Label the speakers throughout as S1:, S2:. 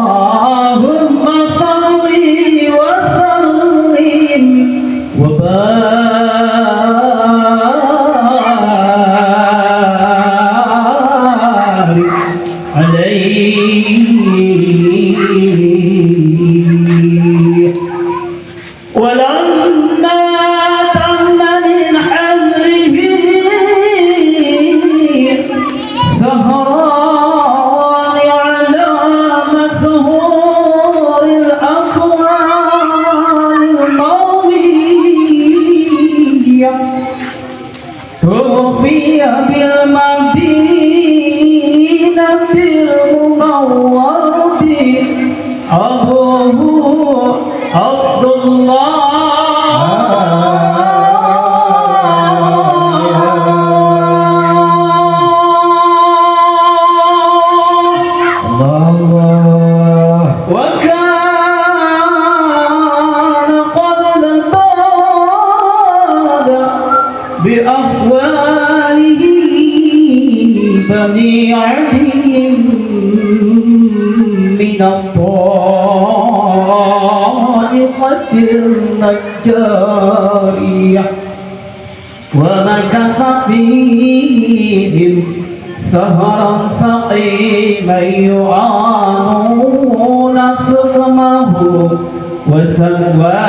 S1: Allahumma salli wa sallim wa barik alaihi walamma tamma min hamlihi توفي بالمدينة المنورة أبوه عبد الله وكان قد انقاد بأحواله بني عدي من الطائفة النجارية ومكث فيهم سهرا سقيما يعانون سقمه ولما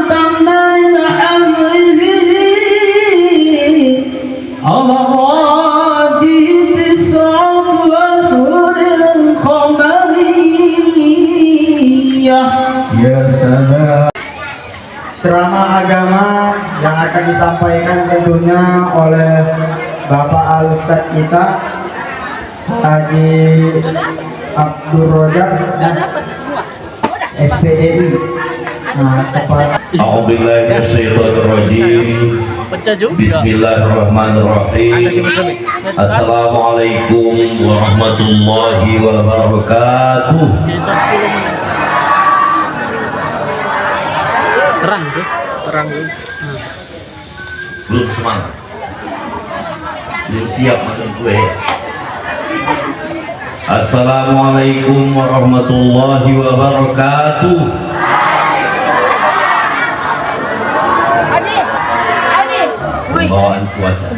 S1: تم من حمله على راجه 9 أشهر قمرية.
S2: Ya salam. Ceramah agama yang akan disampaikan tentunya oleh Bapak Al-Ustadz kita Haji Abdul Rojak SPDI.
S3: A'udzubillahiminasyaitonirrajim. Bismillahirrahmanirrahim. Assalamualaikum warahmatullahi wabarakatuh.
S4: Terang itu, terang itu.
S3: Belum semangat, belum siap makan kue. Assalamualaikum warahmatullahi wabarakatuh. Bawaan cuaca.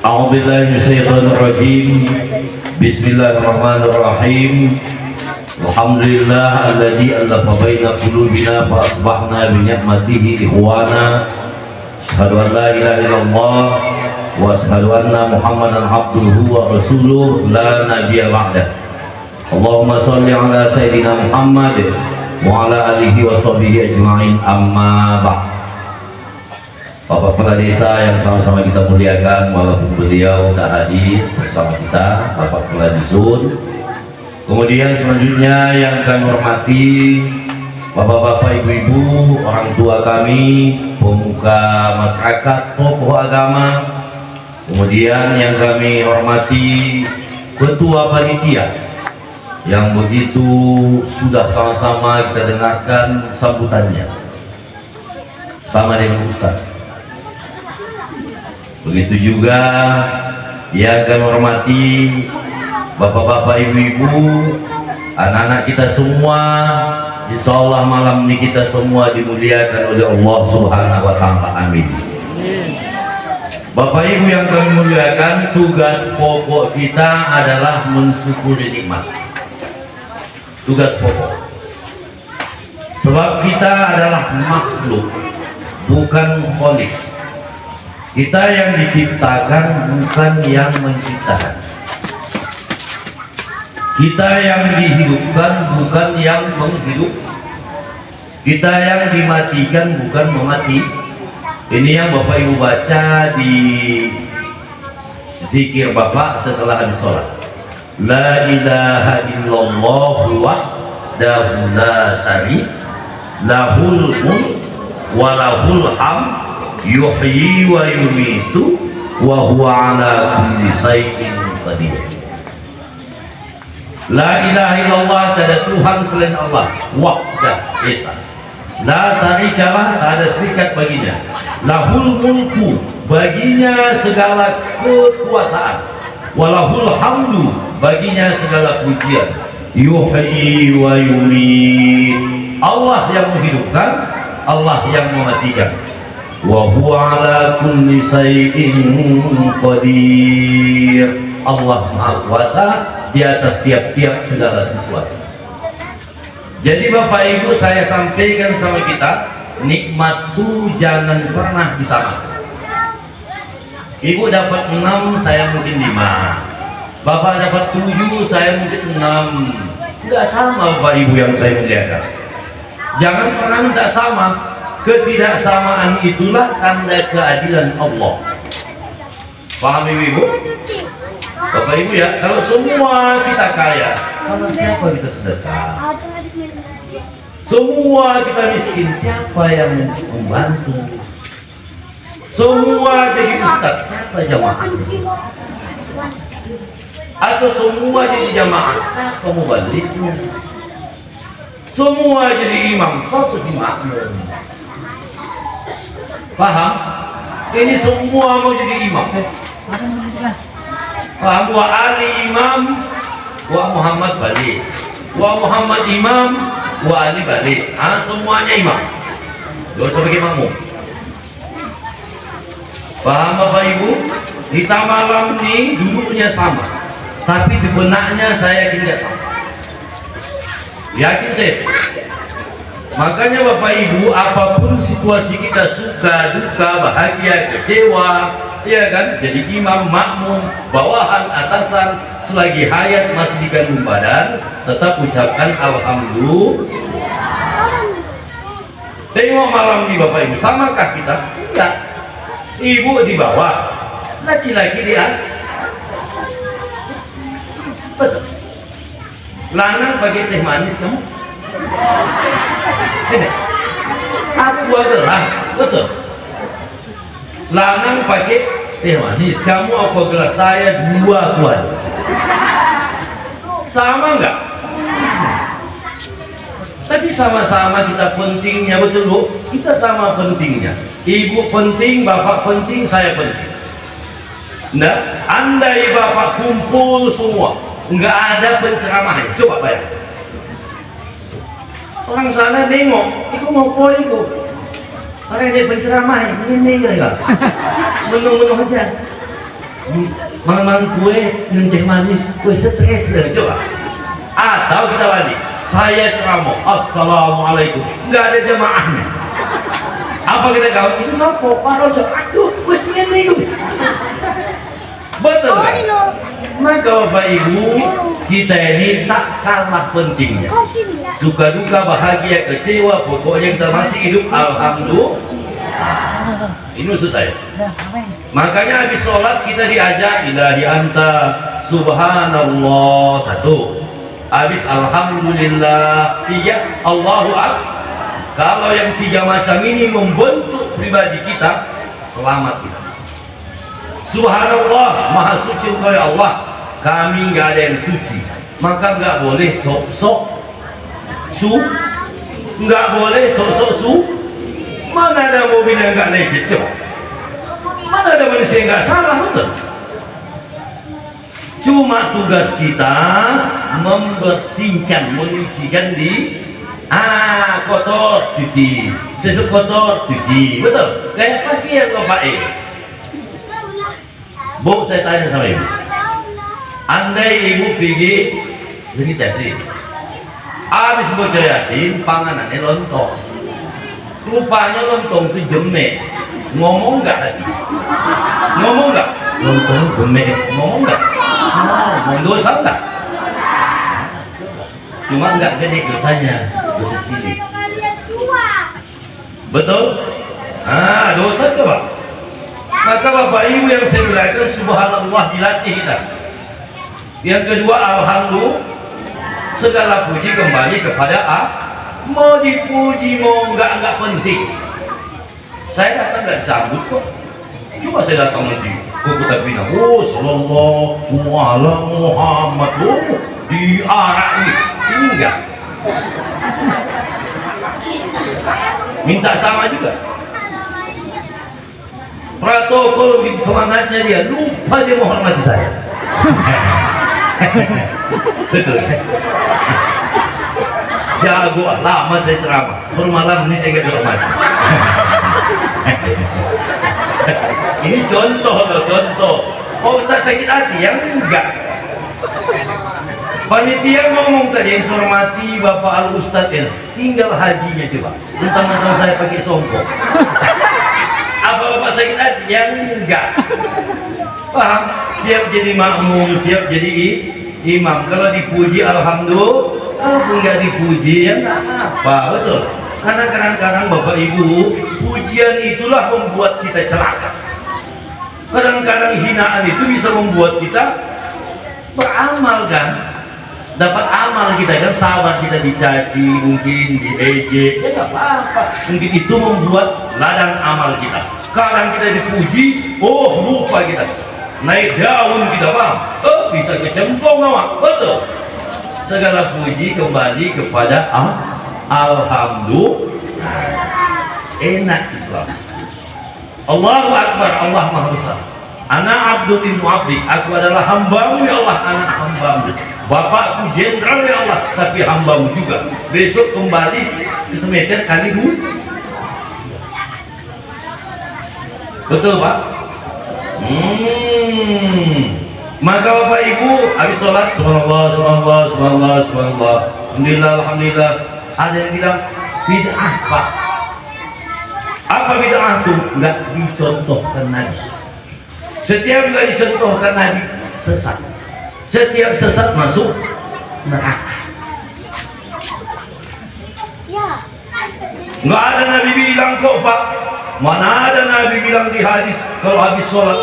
S3: A'udzubillahi minasyaitonirrajim. Bismillahirrahmanirrahim. Alhamdulillah alladzi allafa baina qulubina fa asbahna bi ni'matihi ikhwana. Asyhadu an la ilaha illallah wa asyhadu anna Muhammadan abduhu wa rasuluh la nabiyya ba'da. Allahumma shalli ala sayyidina Muhammad wa ala alihi wa sahbihi ajma'in, amma ba'd. Bapak Kepala Desa yang sama-sama kita muliakan, walaupun beliau tak hadir bersama kita, Bapak Kepala Dusun. Kemudian selanjutnya yang kami hormati Bapak-bapak, ibu-ibu, orang tua kami, pemuka masyarakat, tokoh agama. Kemudian yang kami hormati ketua panitia yang begitu sudah sama-sama kita dengarkan sambutannya sama dengan Ustaz. Begitu juga yang kami hormati bapak-bapak, ibu-ibu, anak-anak kita semua. Insya Allah malam ini kita semua dimuliakan oleh Allah Subhanahu wa Ta'ala. Amin. Bapak Ibu yang kami muliakan, tugas pokok kita adalah mensyukuri nikmat. Tugas pokok. Sebab kita adalah makhluk, bukan khalik. Kita yang diciptakan, bukan yang menciptakan. Kita yang dihidupkan, bukan yang menghidup. Kita yang dimatikan, bukan memati. Ini yang Bapak Ibu baca di zikir Bapak setelah habis sholat. La ilaha illallah wahdahu la syarika lahul mulk wa lahul hamd yuhyi wa yumitu wa huwa ala kulli syai'in qadir. La ilaha illallah, tidak ada Tuhan selain Allah, wahdah esa. La syarikalah, tak ada serikat baginya. Lahul mulku, baginya segala kekuasaan. Walahul hamdu, baginya segala pujian. Yuhyi wa yumit, Allah yang menghidupkan, Allah yang mematikan. Wa huwa ala kulli syai'in qadir, Allah Maha Kuasa di atas tiap-tiap segala sesuatu. Jadi Bapak Ibu, saya sampaikan sama kita, nikmat itu jangan pernah disamakan. Ibu dapat 6, saya mungkin 5. Bapak dapat 7, saya mungkin 6. Tidak sama Bapak Ibu yang saya muliakan. Jangan pernah tidak sama. Ketidaksamaan itulah tanda keadilan Allah. Paham Ibu? Bapak Ibu ya, kalau semua kita kaya, sama siapa kita sedekah? Semua kita miskin, siapa yang membantu? Semua jadi ustaz, siapa jamaah? Atau semua jadi jamaah, siapa mubaliknya? Semua jadi imam, siapa si makmum? Paham? Ini semua mau jadi imam. Paham? Wa Ali imam, wa Muhammad balik. Wa Muhammad imam, wa Ali balik. Semuanya imam. Gak usah pakai makmum. Paham Bapak Ibu? Kita malam ini duduknya sama, tapi di benaknya saya yakin tidak sama. Yakin saya. Makanya Bapak Ibu, apapun situasi kita, suka, duka, bahagia, kecewa, ya kan, jadi imam, makmum, bawahan, atasan, selagi hayat masih di kandung badan, tetap ucapkan alhamdulillah. Tengok malam ini Bapak Ibu, samakah kita? Tidak. Ibu di bawah, laki-laki di atas. Betul. Lanang pakai teh manis kamu? Tidak. Aqua gelas, betul. Lanang pakai teh manis, kamu aqua gelas, saya 2 aqua. Sama enggak? Tapi sama-sama kita pentingnya, betul Bu? Kita sama pentingnya. Ibu penting, bapak penting, saya penting. Nah, andai bapak kumpul semua, nggak ada penceramahan, coba bayar. Orang sana nengok, itu mau poin Bu. Orang dia penceramahan, ini enggak? Menung-menung aja. Makan kue, minum teh manis, kue stres deh, coba. Atau kita balik, saya ceramah, assalamualaikum, nggak ada jamaahnya. Apa kita kau? Itu sopo, parol, aduh, wes ini itu. Betul kan? Maka Bapak Ibu, kita ini tak kalah pentingnya. Suka duka, bahagia, kecewa, pokoknya kita masih hidup, alhamdulillah. Ini maksud saya. Makanya habis sholat kita diajak ilahi anta subhanallah 1. Habis alhamdulillah 3, Allahu akbar. Kalau yang 3 macam ini membentuk pribadi kita, selamat kita. Subhanallah, maha suci engkau ya Allah, kami nggak ada yang suci, maka nggak boleh sok-sok nggak boleh sok-sok mana ada mobil yang nggak lecet, coba. Mana ada manusia yang nggak salah, betul. Cuma tugas kita membersihkan, menyucikan di kotor cuci, sesuk kotor cuci, betul. Kayak pakaian Bapak Bu, saya tanya sama ibu, andai ibu pergi yasin, habis baca yasin, panganannya lontong. Rupanya lontong itu jemek, ngomong nggak tadi? Ngomong nggak? Lontong jemek, ngomong nggak? Ngomong dosa nggak? Cuma nggak gede dosanya, dosa cilik. Betul? Dosa itu Pak. Maka Bapak Ibu yang saya muliakan, subhanallah dilatih kita. Yang kedua, alhamdulillah, segala puji kembali kepada Allah. Mau dipuji mau enggak penting. Saya datang nggak disambut kok. Cuma saya datang nanti kita bilang, sallallahu ala Muhammad, di arah ini sini enggak. Minta sama juga. Protokol gitu semangatnya dia, lupa dia menghormati saya. Betul. Jago lama saya ceramah, malam ini saya nggak dihormati. Ini contoh loh, contoh. Oh, tak sakit hati yang enggak. Panitia ngomong tadi yang hormati Bapak Al Ustadz ya, tinggal hajinya coba. Mentang-mentang saya pakai songkok. Apa Bapak sakit hati? Yang enggak. Paham? Siap jadi makmum, siap jadi imam. Kalau dipuji alhamdulillah, kalau enggak dipuji ya enggak apa, betul. Karena kadang-kadang Bapak Ibu, pujian itulah membuat kita celaka. Kadang-kadang hinaan itu bisa membuat kita beramal kan. Dapat amal kita kan, sahabat kita dicaci, mungkin diejek, ya nggak apa-apa. Mungkin itu membuat ladang amal kita. Kadang kita dipuji, lupa kita. Naik daun kita bang, bisa kecemplung awak, betul. Segala puji kembali kepada alhamdulillah. Enak Islam. Allahu Akbar, Allah Maha Besar. Ana abdul ibnu abdi, aku adalah hambamu ya Allah, anak hambamu. Bapakku jenderal ya Allah, tapi hambamu juga. Besok kembali semeter kali 2. Betul Pak? Maka Bapak Ibu habis sholat subhanallah, subhanallah, subhanallah, subhanallah, alhamdulillah, alhamdulillah. Ada yang bilang bid'ah Pak. Apa bid'ah itu? Enggak dicontohkan Nabi. Setiap enggak dicontohkan Nabi sesat. Setiap sesat masuk neraka. Enggak ada Nabi bilang kok Pak. Mana ada Nabi bilang di hadis kalau habis sholat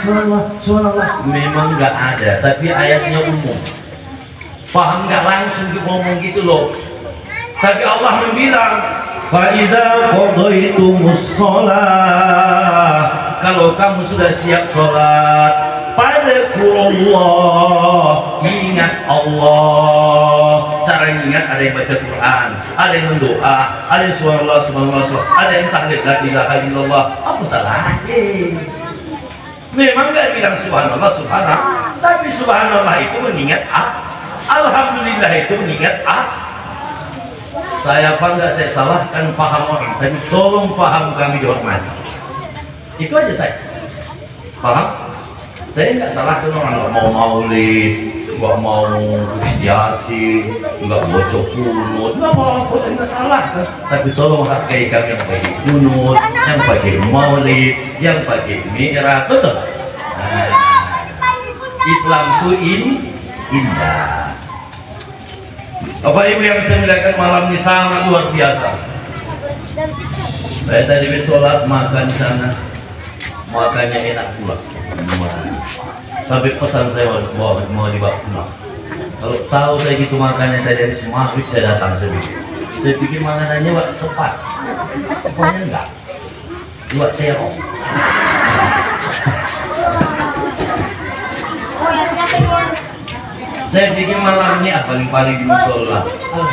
S3: sholat. Memang enggak ada, tapi ayatnya umum. Paham enggak langsung ngomong gitu loh. Tapi Allah membilang فَإِذَا قَضَيْتُمُ الصَّلَاةَ, kalau kamu sudah siap sholat, fadhkurullah, ingat Allah. Cara ingat, ada yang baca Quran, ada yang mendoa, ada yang subhanallah, subhanallah, ada yang tahlil la ilaha illallah. Apa salahnya? Memang gak bilang subhanallah, subhanallah, tapi subhanallah itu mengingat alhamdulillah itu mengingat Saya apa enggak saya salahkan paham orang, tapi tolong paham kami dihormati. Itu aja saya. Paham? Saya enggak salahkan orang, enggak mau maulid, enggak mau yasin, enggak baca kunut, enggak mau apa, saya enggak salah kan? Tapi tolong hargai kami yang pakai kunut, yang pakai maulid, yang pakai mi'raj, betul? Islam itu indah. Bapak Ibu yang saya muliakan, malam ini sangat luar biasa. Saya tadi habis sholat makan di sana, makannya enak pula. Tapi pesan saya mau dibawa pulang. Kalau tahu saya gitu makannya tadi habis maghrib saya datang saya pikir makanannya buat sepat, rupanya enggak, buat terong. Saya pikir malam ini paling-paling di musola,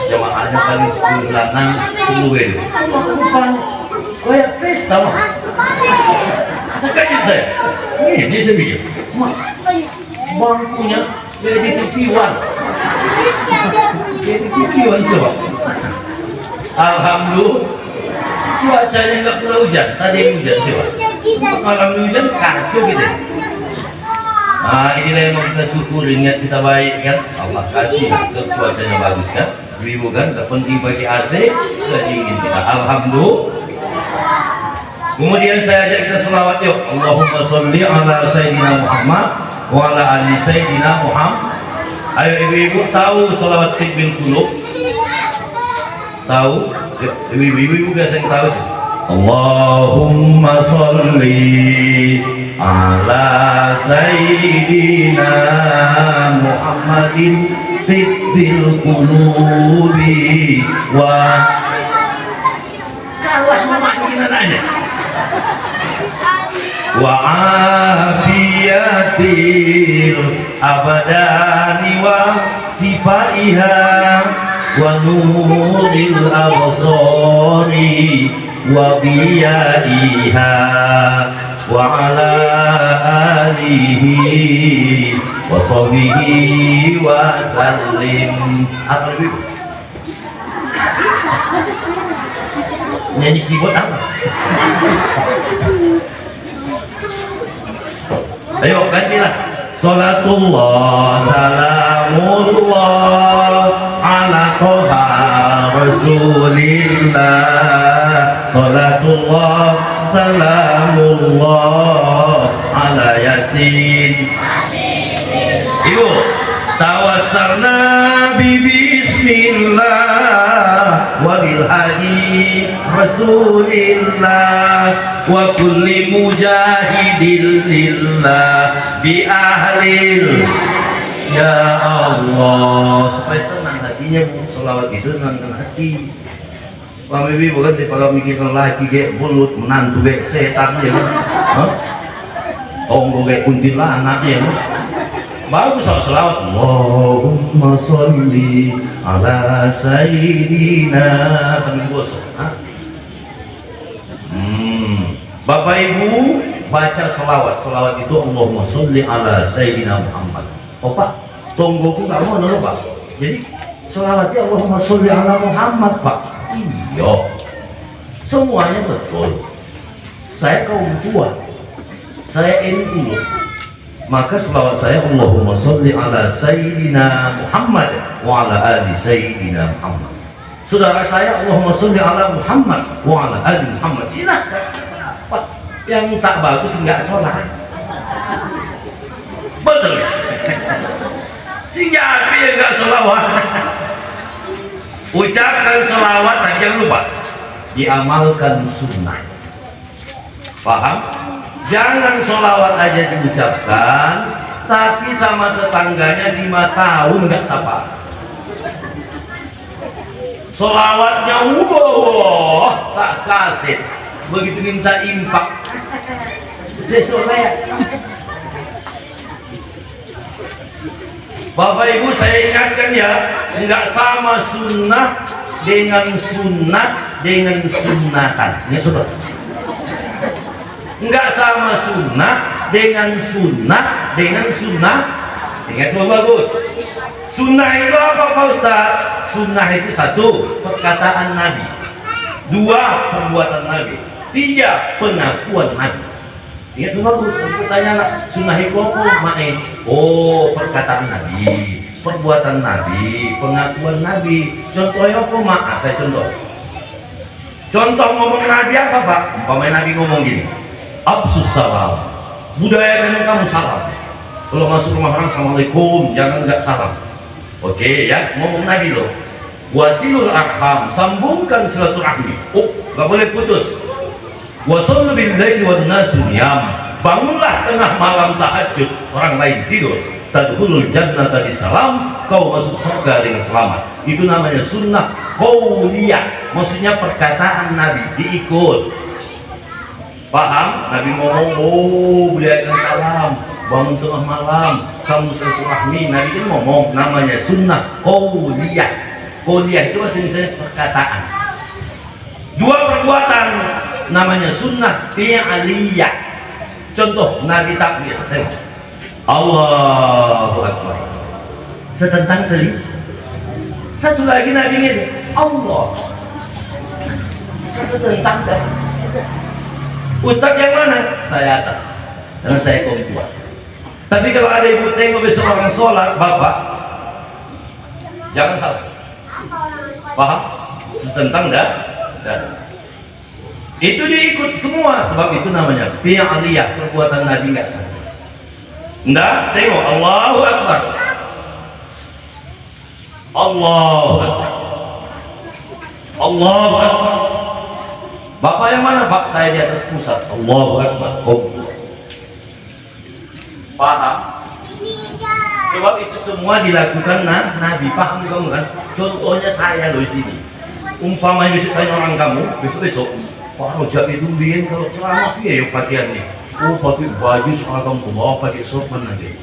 S3: jamaahnya paling 10 lanang, 10 wedo. Kayak pesta mah. Terkejut saya. Ini saya pikir. Bangkunya jadi TV1. Jadi TV1 coba. Alhamdulillah. Cuacanya nggak pernah hujan. Tadi hujan coba. Malam hujan kacau gitu. Nah inilah yang mau kita syukuri, niat kita baik kan. Allah kasih cuacanya bagus kan. Ibu kan, tak penting pakai AC, sudah dingin kita. Alhamdulillah. Kemudian saya ajak kita selawat yuk. Allahumma sholli ala Sayyidina Muhammad wa ala ali Sayyidina Muhammad. Ayo ibu-ibu tahu selawat Tibbil Qulub? Tahu? Ibu-ibu biasa yang tahu. Allahumma sholli ala Sayyidina Muhammadin Tibbil Qulubi wa kalah mama kita nanya wa afiyatil abadani wa sifaiha wa nuril absari wa biyaiha wa ala alihi wa sahbihi wa sallim. Apa itu? Nyanyi keyboard apa? Ayo gantilah. Salatullah salamullah ala toha rasulillah. Salatullah salamullah ala yasin. Ibu, tawassalna bismillah wa bil hadi rasulillah wa kulli mujahidin lillah bi ahlil ya Allah. Supaya tenang hatinya bu, selawat itu tenangkan hati. Bang Bibi bukan kalau mikirkan lagi kayak bulut menantu kayak setan ya kan, tonggo kayak kuntilanak ya kan. Bagus soal selawat. Allahumma sholli ala Sayyidina sambil gosok. Bapak Ibu baca selawat. Selawat itu Allahumma sholli ala Sayyidina Muhammad. Oh Pak, tonggoku nggak mau nol Pak. Jadi selawatnya Allahumma sholli ala Muhammad Pak. Iya, semuanya betul. Saya kaum tua, saya NU. Maka selawat saya Allahumma sholli ala Sayyidina Muhammad wa ala ali Sayyidina Muhammad. Saudara saya Allahumma sholli ala Muhammad wa ala ali Muhammad. Silakan. Yang tak bagus enggak sholat. Betul. Sehingga apa yang enggak sholawat. Ucapkan sholawat dan jangan lupa diamalkan sunnah. Paham? Jangan sholawat aja diucapkan, tapi sama tetangganya 5 tahun nggak sapa. Sholawatnya wah, sak kaset. Begitu minta impak, sesoleh. Bapak Ibu saya ingatkan ya, nggak sama sunnah dengan sunat dengan sunnatan. Ya sudah. Enggak sama sunnah dengan sunnah dengan sunnah. Ingat semua bagus. Sunnah itu apa Pak Ustaz? Sunnah itu 1 perkataan Nabi, 2 perbuatan Nabi, 3 pengakuan Nabi. Ingat semua bagus. Pertanyaan sunnah itu apa? Main. Oh, perkataan Nabi, perbuatan Nabi, pengakuan Nabi. Contohnya apa Mak? Saya contoh. Contoh ngomong Nabi apa Pak? Umpamanya Nabi ngomong gini. Absus salam, budayakan kamu salam. Kalau masuk rumah orang assalamualaikum, jangan nggak salam. Oke ya, ngomong Nabi loh. Wasilul arham, sambungkan silaturahmi. Oh, nggak boleh putus. Wasallu bil laili wan nasu niyam, bangunlah tengah malam tahajud, orang lain tidur. Tadkhulul jannata bisalam, kau masuk surga dengan selamat. Itu namanya sunnah qauliyah, maksudnya perkataan Nabi diikut. Paham? Nabi ngomong, oh beliaukan salam, bangun tengah malam, sambung silaturahmi. Nabi itu ngomong, namanya sunnah qauliyah. Qauliyah itu maksudnya perkataan. 2 perbuatan, namanya sunnah fi'aliyah. Contoh Nabi takbir, tengok. Allahu Akbar. Setentang kali. Satu lagi Nabi ini Allah. Setentang dah. Ustaz yang mana? Saya atas. Karena saya kaum tua. Tapi kalau ada ibu tengok besok orang sholat, bapak, jangan salah. Paham? Setentang dah. Itu diikut semua, sebab itu namanya fi'aliyah, perbuatan Nabi enggak sah. Enggak, tengok Allahu Akbar. Allahu Akbar. Allahu Akbar. Bapak yang mana Pak? Saya di atas pusat. Allahu Akbar. Paham? Sebab itu semua dilakukan Nabi. Paham kamu kan? Contohnya saya loh di sini. Umpamanya besok tanya orang kamu, besok Pak Rojak itu bikin kalau ceramah ya pakaiannya. Oh pakai baju seragam ke bawah, pakai sopan nanti.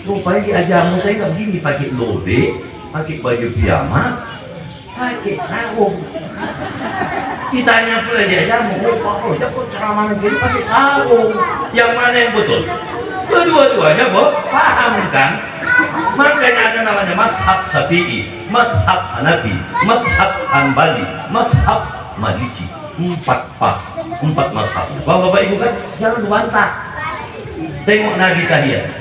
S3: Rupanya di ajaran saya nggak begini, pakai lode, pakai baju piyama, pakai sarung. Ditanya pula di ajaran, oh Pak Rojak kok ceramah begini pakai sarung. Yang mana yang betul? Kedua-duanya paham kan? Makanya ada namanya mazhab Syafi'i, mazhab Hanafi, mazhab Hanbali, mazhab Maliki. Empat mazhab. Bapak ibu kan jangan bantah. Tengok Nabi tahiyat.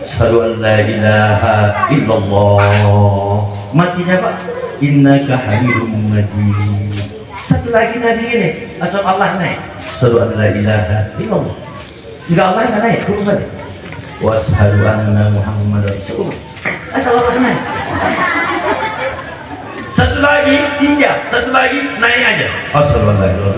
S3: Asyhadu an la ilaha illallah. Matinya Pak, innaka hamidum majid. Satu lagi Nabi ini, asal Allah naik. Asyhadu an la ilaha illallah. Enggak Allah enggak naik, turun balik. Wa asyhadu anna Muhammadar Rasulullah. Asal Allah naik. Satu lagi tinggal, satu lagi naik aja. Assalamualaikum.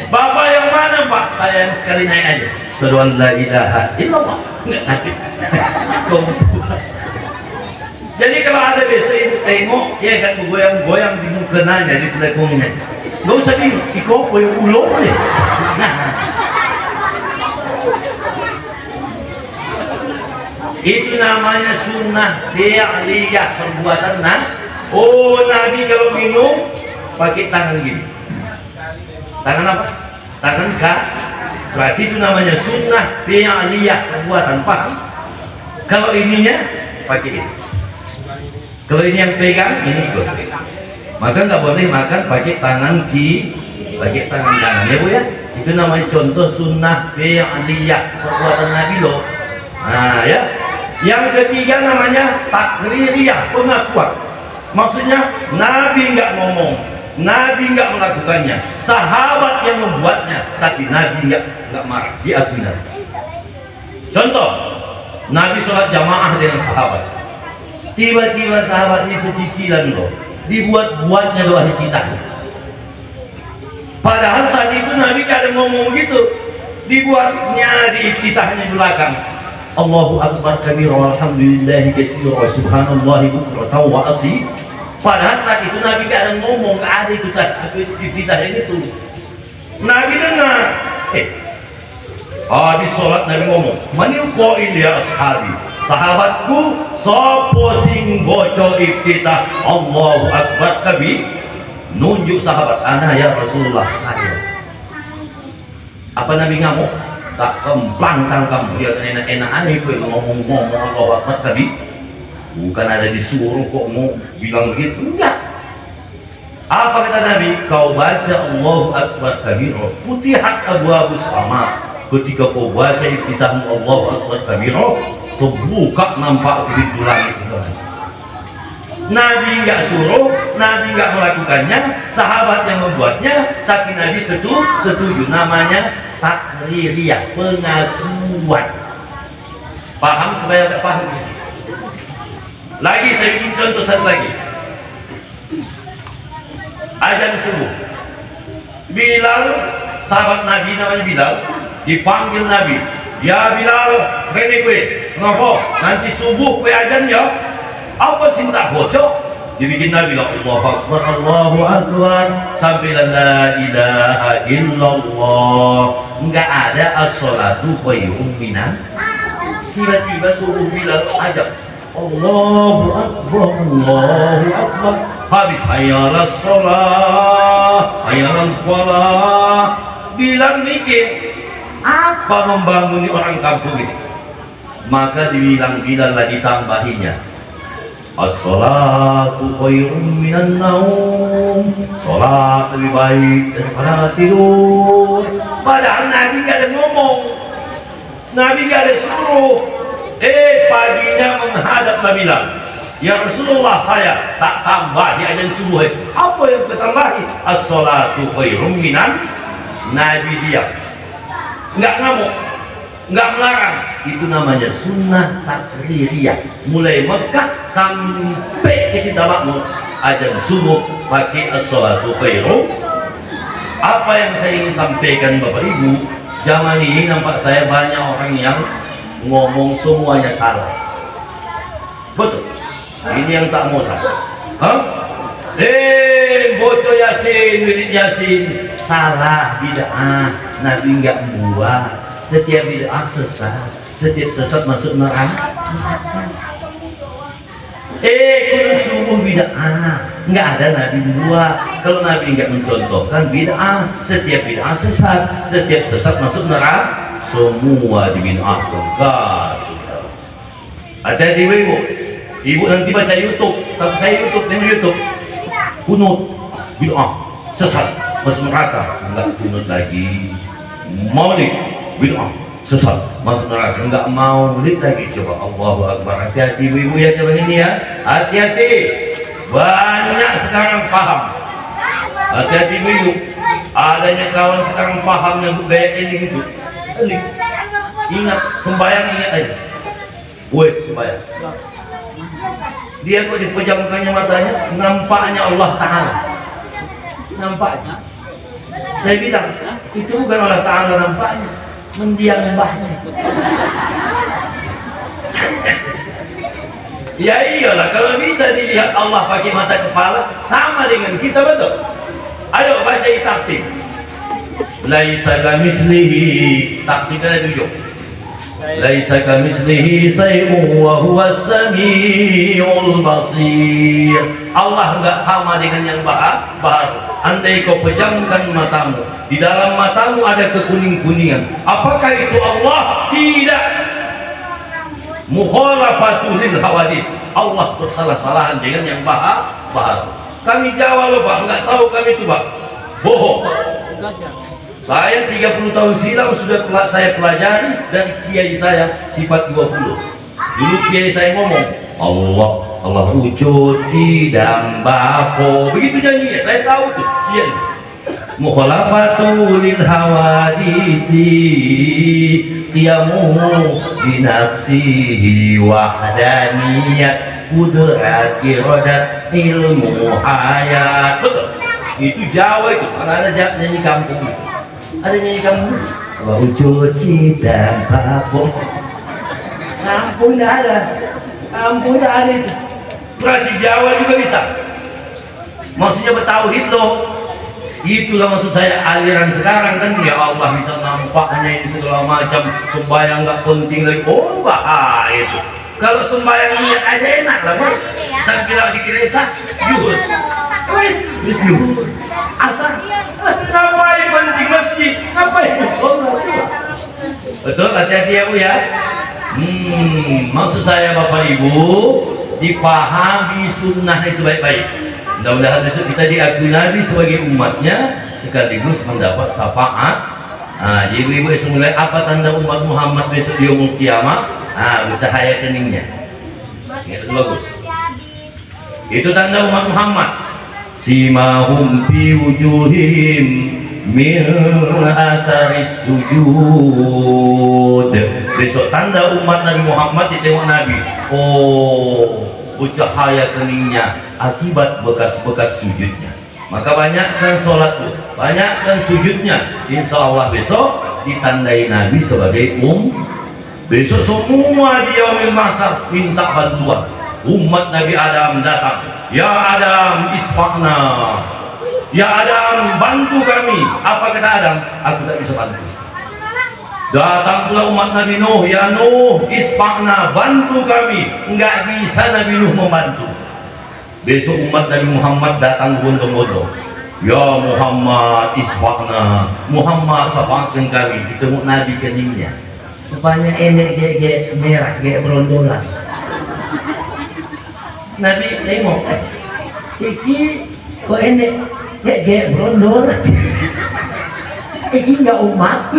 S3: Bapak yang mana Pak? Saya yang sekali naik aja. Asyhadu an la ilaha illallah. Enggak sakit. Jadi kalau ada besok ibu tengok, ya kan goyang-goyang di mukenanya, di telekongnya. Gak usah ikut ulung deh. Itu namanya sunnah fi'liyah, perbuatan Oh Nabi kalau minum pakai tangan gini. Tangan apa? Tangan berarti itu namanya sunnah fi'liyah, perbuatan. Paham? Kalau ininya pakai ini. Kalau ini yang pegang, ini ikut. Maka nggak boleh makan pakai tangan pakai tangan kanan ya Bu ya. Itu namanya contoh sunnah fi'liyah, perbuatan Nabi loh. Nah ya. Yang ketiga namanya takririyah, pengakuan. Maksudnya Nabi nggak ngomong, Nabi nggak melakukannya, sahabat yang membuatnya, tapi Nabi nggak marah, diakui Nabi. Contoh, Nabi sholat jamaah dengan sahabat. Tiba-tiba sahabatnya pecicilan loh, dibuat-buatnya doa iftitah. Padahal saat itu Nabi nggak ada ngomong gitu, dibuatnya di iftitahnya di belakang. Allahu Akbar kabira walhamdulillahi katsira wa subhanallahi bukratan wa asila. Padahal saat itu Nabi gak ada ngomong, gak ada itu iftitah itu. Nabi dengar. Habis sholat Nabi ngomong, "Manil qail ya ashabi." Sahabatku, sapa sing baca iftitah Allahu Akbar kabir? Nunjuk sahabat, "Ana ya Rasulullah, saya." Apa Nabi ngamuk? Tak kemplang kan kamu, ya enak-enak aneh kok ngomong-ngomong Allahu Akbar tadi. Bukan ada disuruh kok mau bilang begitu, enggak. Apa kata Nabi? Kau baca Allahu Akbar kabir, futihat abwabus sama. Ketika kau baca iftitah Allahu Akbar kabir, terbuka nampak pintu langit. Nabi enggak suruh, Nabi enggak melakukannya, sahabat yang membuatnya, tapi Nabi setuju. Namanya takririyah, pengakuan. Paham supaya tak paham di sini. Lagi saya bikin contoh satu lagi. Azan subuh. Bilal, sahabat Nabi namanya Bilal, dipanggil Nabi. Ya Bilal, rene kue. Kenapa? Nanti subuh kue azan ya. Apa sih tak bocor? Dibikin Nabi Allahu Akbar, Allahu Akbar sampai la ilaha illallah. Enggak ada as-salatu khairum minan. Tiba-tiba suruh Bilal ajak Allahu Akbar, Allahu Akbar. Habis hayya 'alas shalah, hayya 'alal falah. Bilang mikir apa membanguni orang kampung ini, maka dibilang-bilanglah, ditambahinya, as-salatu khairun minan naum, salat lebih baik daripada tidur. Padahal Nabi gak ada ngomong, Nabi gak ada suruh. Paginya menghadap Nabi bilang, ya Rasulullah, saya tak tambah di ajan subuh. Apa yang tertambahi? As-salatu khairun minan. Nabi diam, nggak ngamuk, nggak melarang. Itu namanya sunnah takririyah. Mulai Mekah sampai ke Cita Makmur, ajan subuh pakai as-salatu khairum. Apa yang saya ingin sampaikan Bapak Ibu, zaman ini nampak saya banyak orang yang ngomong semuanya salah. Betul, ini yang tak mau salah. Bocor Yasin, wirid Yasin, salah, bid'ah. Nabi enggak buat. Setiap bid'ah sesat, setiap sesat masuk neraka. Kudu subuh bid'ah, enggak ada Nabi buat. Kalau Nabi enggak mencontohkan bid'ah, setiap bid'ah sesat, setiap sesat masuk neraka. Semua dibid'ahkan. Hati-hati ibu, ibu nanti baca YouTube, tapi saya YouTube, tengok YouTube. Kunut, bid'ah, sesat, masuk neraka. Enggak kunut lagi. Maulid, bid'ah, sesat, masuk neraka. Enggak maulid lagi. Coba, Allahu Akbar. Hati-hati ibu-ibu ya, coba ini ya. Hati-hati. Banyak sekarang paham. Hati-hati ibu-ibu. Adanya kawan sekarang paham yang gaya eling itu. Eling. Ingat, sembahyang ingat aja. Wes sembahyang. Dia kok dipejamkannya matanya, nampaknya Allah Ta'ala. Nampaknya. Saya bilang, itu bukan Allah Ta'ala nampaknya, mendiang mbahnya. Ya iyalah, kalau bisa dilihat Allah pakai mata kepala, sama dengan kita, betul? Ayo baca taktik. Laisa kamitslihi, taktiknya duduk. Laisa kamitslihi syai'un wa huwas samiul basir. Allah enggak sama dengan yang baru. Andai kau pejamkan matamu, di dalam matamu ada kekuning-kuningan, apakah itu Allah? Tidak. Mukhalafatul lil hawadis. Allah bersalah-salahan dengan yang baru. Kami Jawa loh Pak, enggak tahu kami itu Pak. Bohong. Saya 30 tahun silam sudah saya pelajari dari kiai saya sifat 20. Dulu kiai saya ngomong, Allah wujud di dambako. Begitu nyanyinya, saya tahu tuh. Sian. Mukhalafatul lil hawadisi qiyamuhu binafsihi wahdaniyat kudrat iradat ilmu hayat. Betul. Itu Jawa itu, karena ada nyanyi kampung itu. Ada nyanyi kampung, wujud di dambako. Kampung tidak ada, kampung tidak ada itu. Berarti Jawa juga bisa. Maksudnya bertauhid loh. Itulah maksud saya aliran sekarang kan, ya Allah bisa nampaknya ini segala macam, sembahyang nggak penting lagi. Oh bahaya itu. Kalau sembahyang niat aja enak lah Bang. Sambil di kereta, yuhur. Wis yuhur. Asal ngapain penting masjid? Ngapain sholat? Betul, hati-hati ya Bu ya. Maksud saya Bapak Ibu, dipahami sunnah itu baik-baik. Mudah-mudahan besok kita diakui Nabi sebagai umatnya, sekaligus mendapat syafaat. Jadi ibu-ibu mulai apa tanda umat Muhammad besok di yaumul kiamat? Bercahaya keningnya. Itu bagus. Itu tanda umat Muhammad. Simahum fi wujuhim min asaris sujud. Besok tanda umat Nabi Muhammad ditengok Nabi. Oh, bercahaya keningnya akibat bekas-bekas sujudnya. Maka banyakkan sholatmu, banyakkan sujudnya. Insya Allah besok ditandai Nabi sebagai Besok semua di yaumil mahsyar minta bantuan. Umat Nabi Adam datang, ya Adam isfa'na, ya Adam bantu kami. Apa kata Adam? Aku tak bisa bantu. Datang pula umat Nabi Nuh, ya Nuh isfa'na, bantu kami. Enggak bisa Nabi Nuh membantu. Besok umat Nabi Muhammad datang berbondong-bondong. Ya Muhammad isfa'na, Muhammad safaatkan kami, ketemu Nabi keningnya. Rupanya enek gek merah, gek berondolan. Nabi tengok, iki kok enek gek berondolan. Iki nggak umat.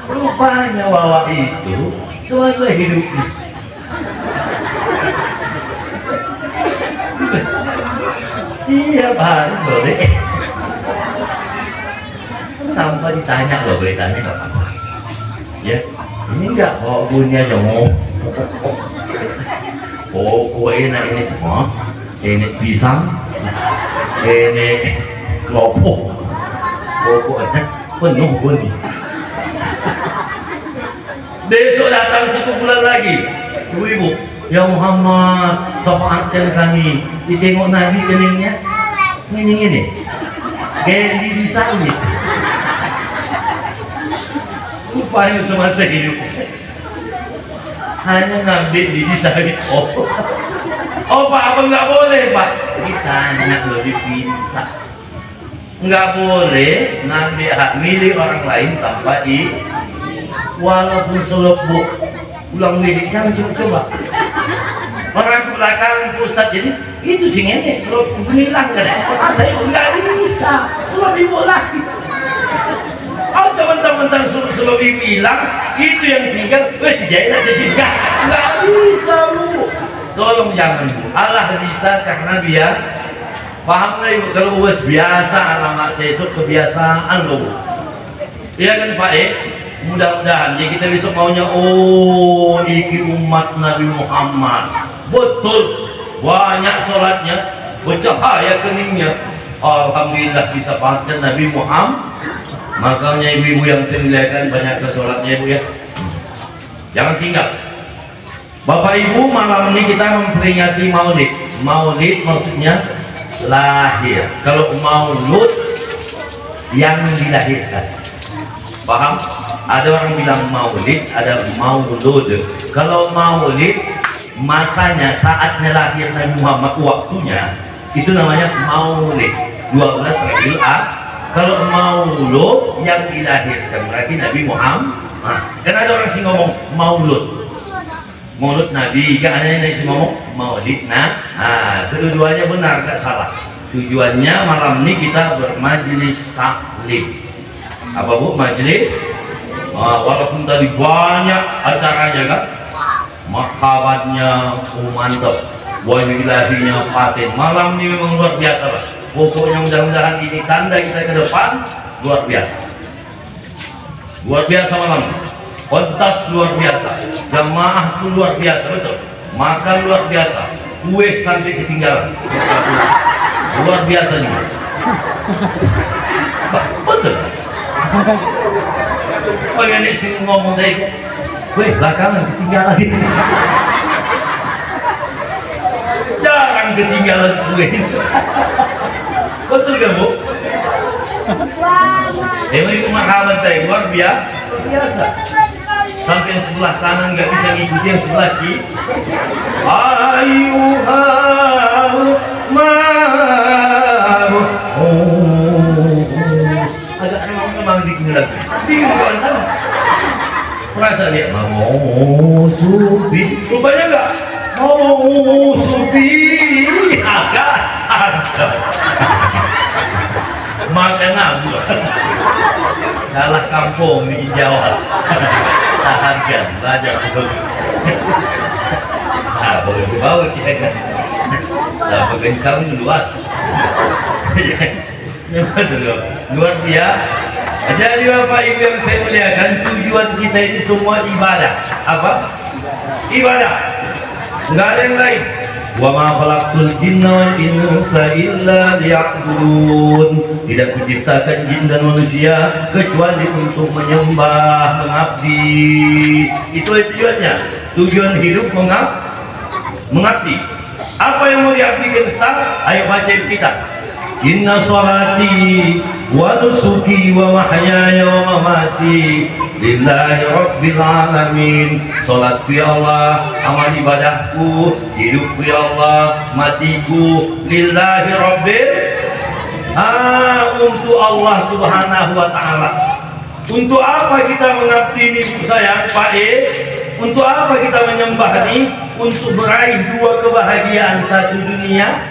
S3: Rupanya wawa itu selesai hidup. Iya Pak, boleh. Tanpa ditanya loh, boleh tanya nggak apa-apa. Ya, ini enggak bawa punya nyomong. Oh, kue enak ini cuma, ini pisang, ini kelompok, pokoknya penuh bunyi. Besok datang 1 bulan lagi, ibu, ya Muhammad, syafaatkan kami. Ditengok Nabi keningnya, ini, kayak di sawit. Rupanya semasa hidup hanya ngambil di sawit. Oh Pak, apa nggak boleh Pak? Ditanya lebih pinta. Nggak boleh ngambil hak milik orang lain tanpa walaupun selebuk ulang miliknya coba. Orang belakang Ustaz jadi itu sih nenek selebuk hilang kan? Saya nggak bisa selebuk ibu lagi. Oh teman-teman sebelum ibu hilang itu yang tinggal wes jahit aja juga nggak bisa Bu, tolong jangan Bu, Allah bisa karena dia paham nggak Ibu, kalau wes biasa alamat sesuk kebiasaan loh Bu, iya kan Pak mudah-mudahan ya kita besok maunya oh iki umat Nabi Muhammad betul banyak sholatnya bercahaya keningnya, alhamdulillah disyafaatkan Nabi Muhammad. Makanya ibu-ibu yang saya muliakan banyak ke sholatnya ibu ya, jangan tinggal. Bapak ibu, malam ini kita memperingati maulid. Maulid maksudnya lahir. Kalau maulud yang dilahirkan, paham? Ada orang bilang maulid, ada maulud. Kalau maulid masanya saatnya lahir Nabi Muhammad, waktunya itu namanya maulid 12 Rabiul Akhir. Kalau maulud yang dilahirkan berarti Nabi Muhammad. Kan ada orang sih ngomong maulud Nabi, kan ada yang sih ngomong maulid. Kedua-duanya benar, nggak salah. Tujuannya malam ini kita bermajlis taklim. Apa Bu? Majlis. Walaupun tadi banyak acaranya kan, marhabatnya mantap, wabillahinya paten. Malam ini memang luar biasa Pak. Pokoknya mudah-mudahan ini tanda kita ke depan luar biasa. Luar biasa malam. Kontas luar biasa. Jamaah itu luar biasa, betul. Makan luar biasa. Kue sampai ketinggalan. Luar biasa juga. Betul. Pengen sih ngomong tadi. Kue belakangan ketinggalan gitu. Jangan ketinggalan kue. Betul kan Bu? Emang itu makanan tadi luar biasa. Sampai yang sebelah kanan nggak bisa ngikuti yang sebelah kiri. Ayuhal agak memang digunakan. Bingung kalau sana. Perasaan dia mau supi. Rupanya enggak. Mau supi. Agak asal. Makan aku. Kalah kampung di Jawa. Tahankan, belajar betul. Boleh dibawa kita kan. Sama kencang luar. Luar biasa. Jadi Bapak Ibu yang saya muliakan, tujuan kita ini semua ibadah. Apa? Ibadah. Enggak ada yang lain. Wa ma khalaqtul jinna wal insa illa liya'budun. Tidak kuciptakan jin dan manusia kecuali untuk menyembah, mengabdi. Itu tujuannya. Tujuan hidup mengabdi. Apa yang mau diabdikan Ustaz? Ayo baca kita. Inna sholati wa nusuki wa mahyaya wa mamati lillahi rabbil alamin. Salatku ya Allah, amal ibadahku, hidupku ya Allah, matiku lillahi rabbil Untuk Allah Subhanahu wa Ta'ala. Untuk apa kita mengabdi ini, Bu sayang, Pak E? Untuk apa kita menyembah ini? Untuk meraih dua kebahagiaan, satu dunia,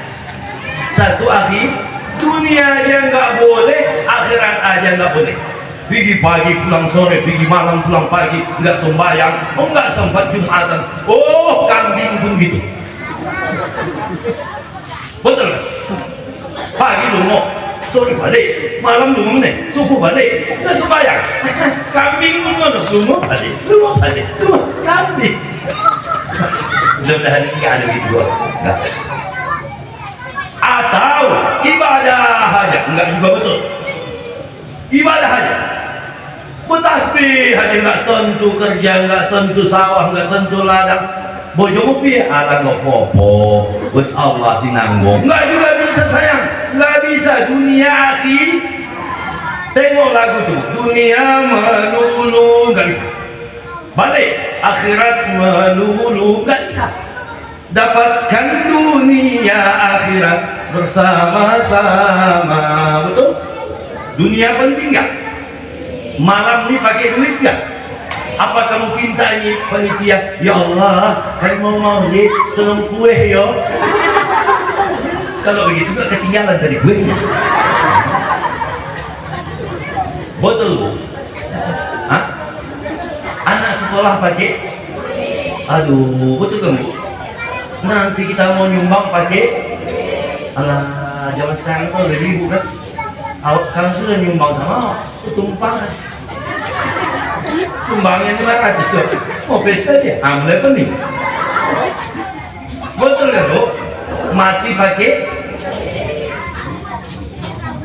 S3: satu akhir. Dunia aja nggak boleh, akhirat aja nggak boleh. Pergi pagi pulang sore, pergi malam pulang pagi, nggak sembahyang, nggak sempat Jumatan. Oh, kambing pun gitu. Betul kan? Pagi lungo, sore balik, malam lungo nih, subuh balik, nggak sembahyang. Kambing pun ngono, lungo balik, kambing. Mudah-mudahan ini nggak ada gitu dua. Atau ibadah aja, enggak juga betul. Ibadah aja, bertasbih aja nggak tentu, kerja nggak tentu, sawah nggak tentu, ladang bojomu piye ala nggak popo, wes Allah sinanggo nggak juga bisa sayang, nggak bisa. Dunia akhir, tengok lagu tuh, dunia melulu nggak bisa, balik akhirat melulu nggak bisa. Dapatkan dunia akhirat bersama-sama, betul? Dunia penting nggak? Malam nih pakai duit nggak? Apa kamu pinta ini panitia? Ya Allah, kan mau maulid, tolong kue yo. Kalau begitu nggak ketinggalan dari kuenya. Betul Bu? Hah? Anak sekolah pakai? Aduh, betul kan Bu? Nanti kita mau nyumbang pakai, alah zaman sekarang itu lebih Bu kan? Kalau sudah nyumbang sama tumpangan, sumbangnya 500 tuh, mau pesta aja, ambil apa nih? Betul kan Bu? Mati pakai?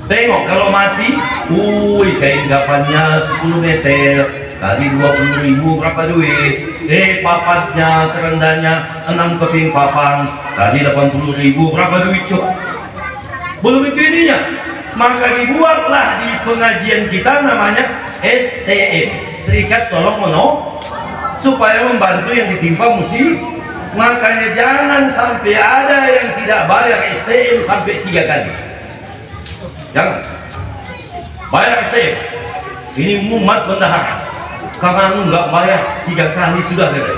S3: Tengok kalau mati, kain gapannya 10 meter kali 20.000 berapa duit? Papasnya, kerendahnya 6 keping papan kali 80.000 berapa duit cok? Belum itu ininya. Maka dibuatlah di pengajian kita namanya STM, Serikat Tolong Menolong, supaya membantu yang ditimpa musibah. Makanya jangan sampai ada yang tidak bayar STM sampai 3 kali. Jangan bayar STM. Ini umat bendahara. Kalau nggak bayar 3 kali sudah ada.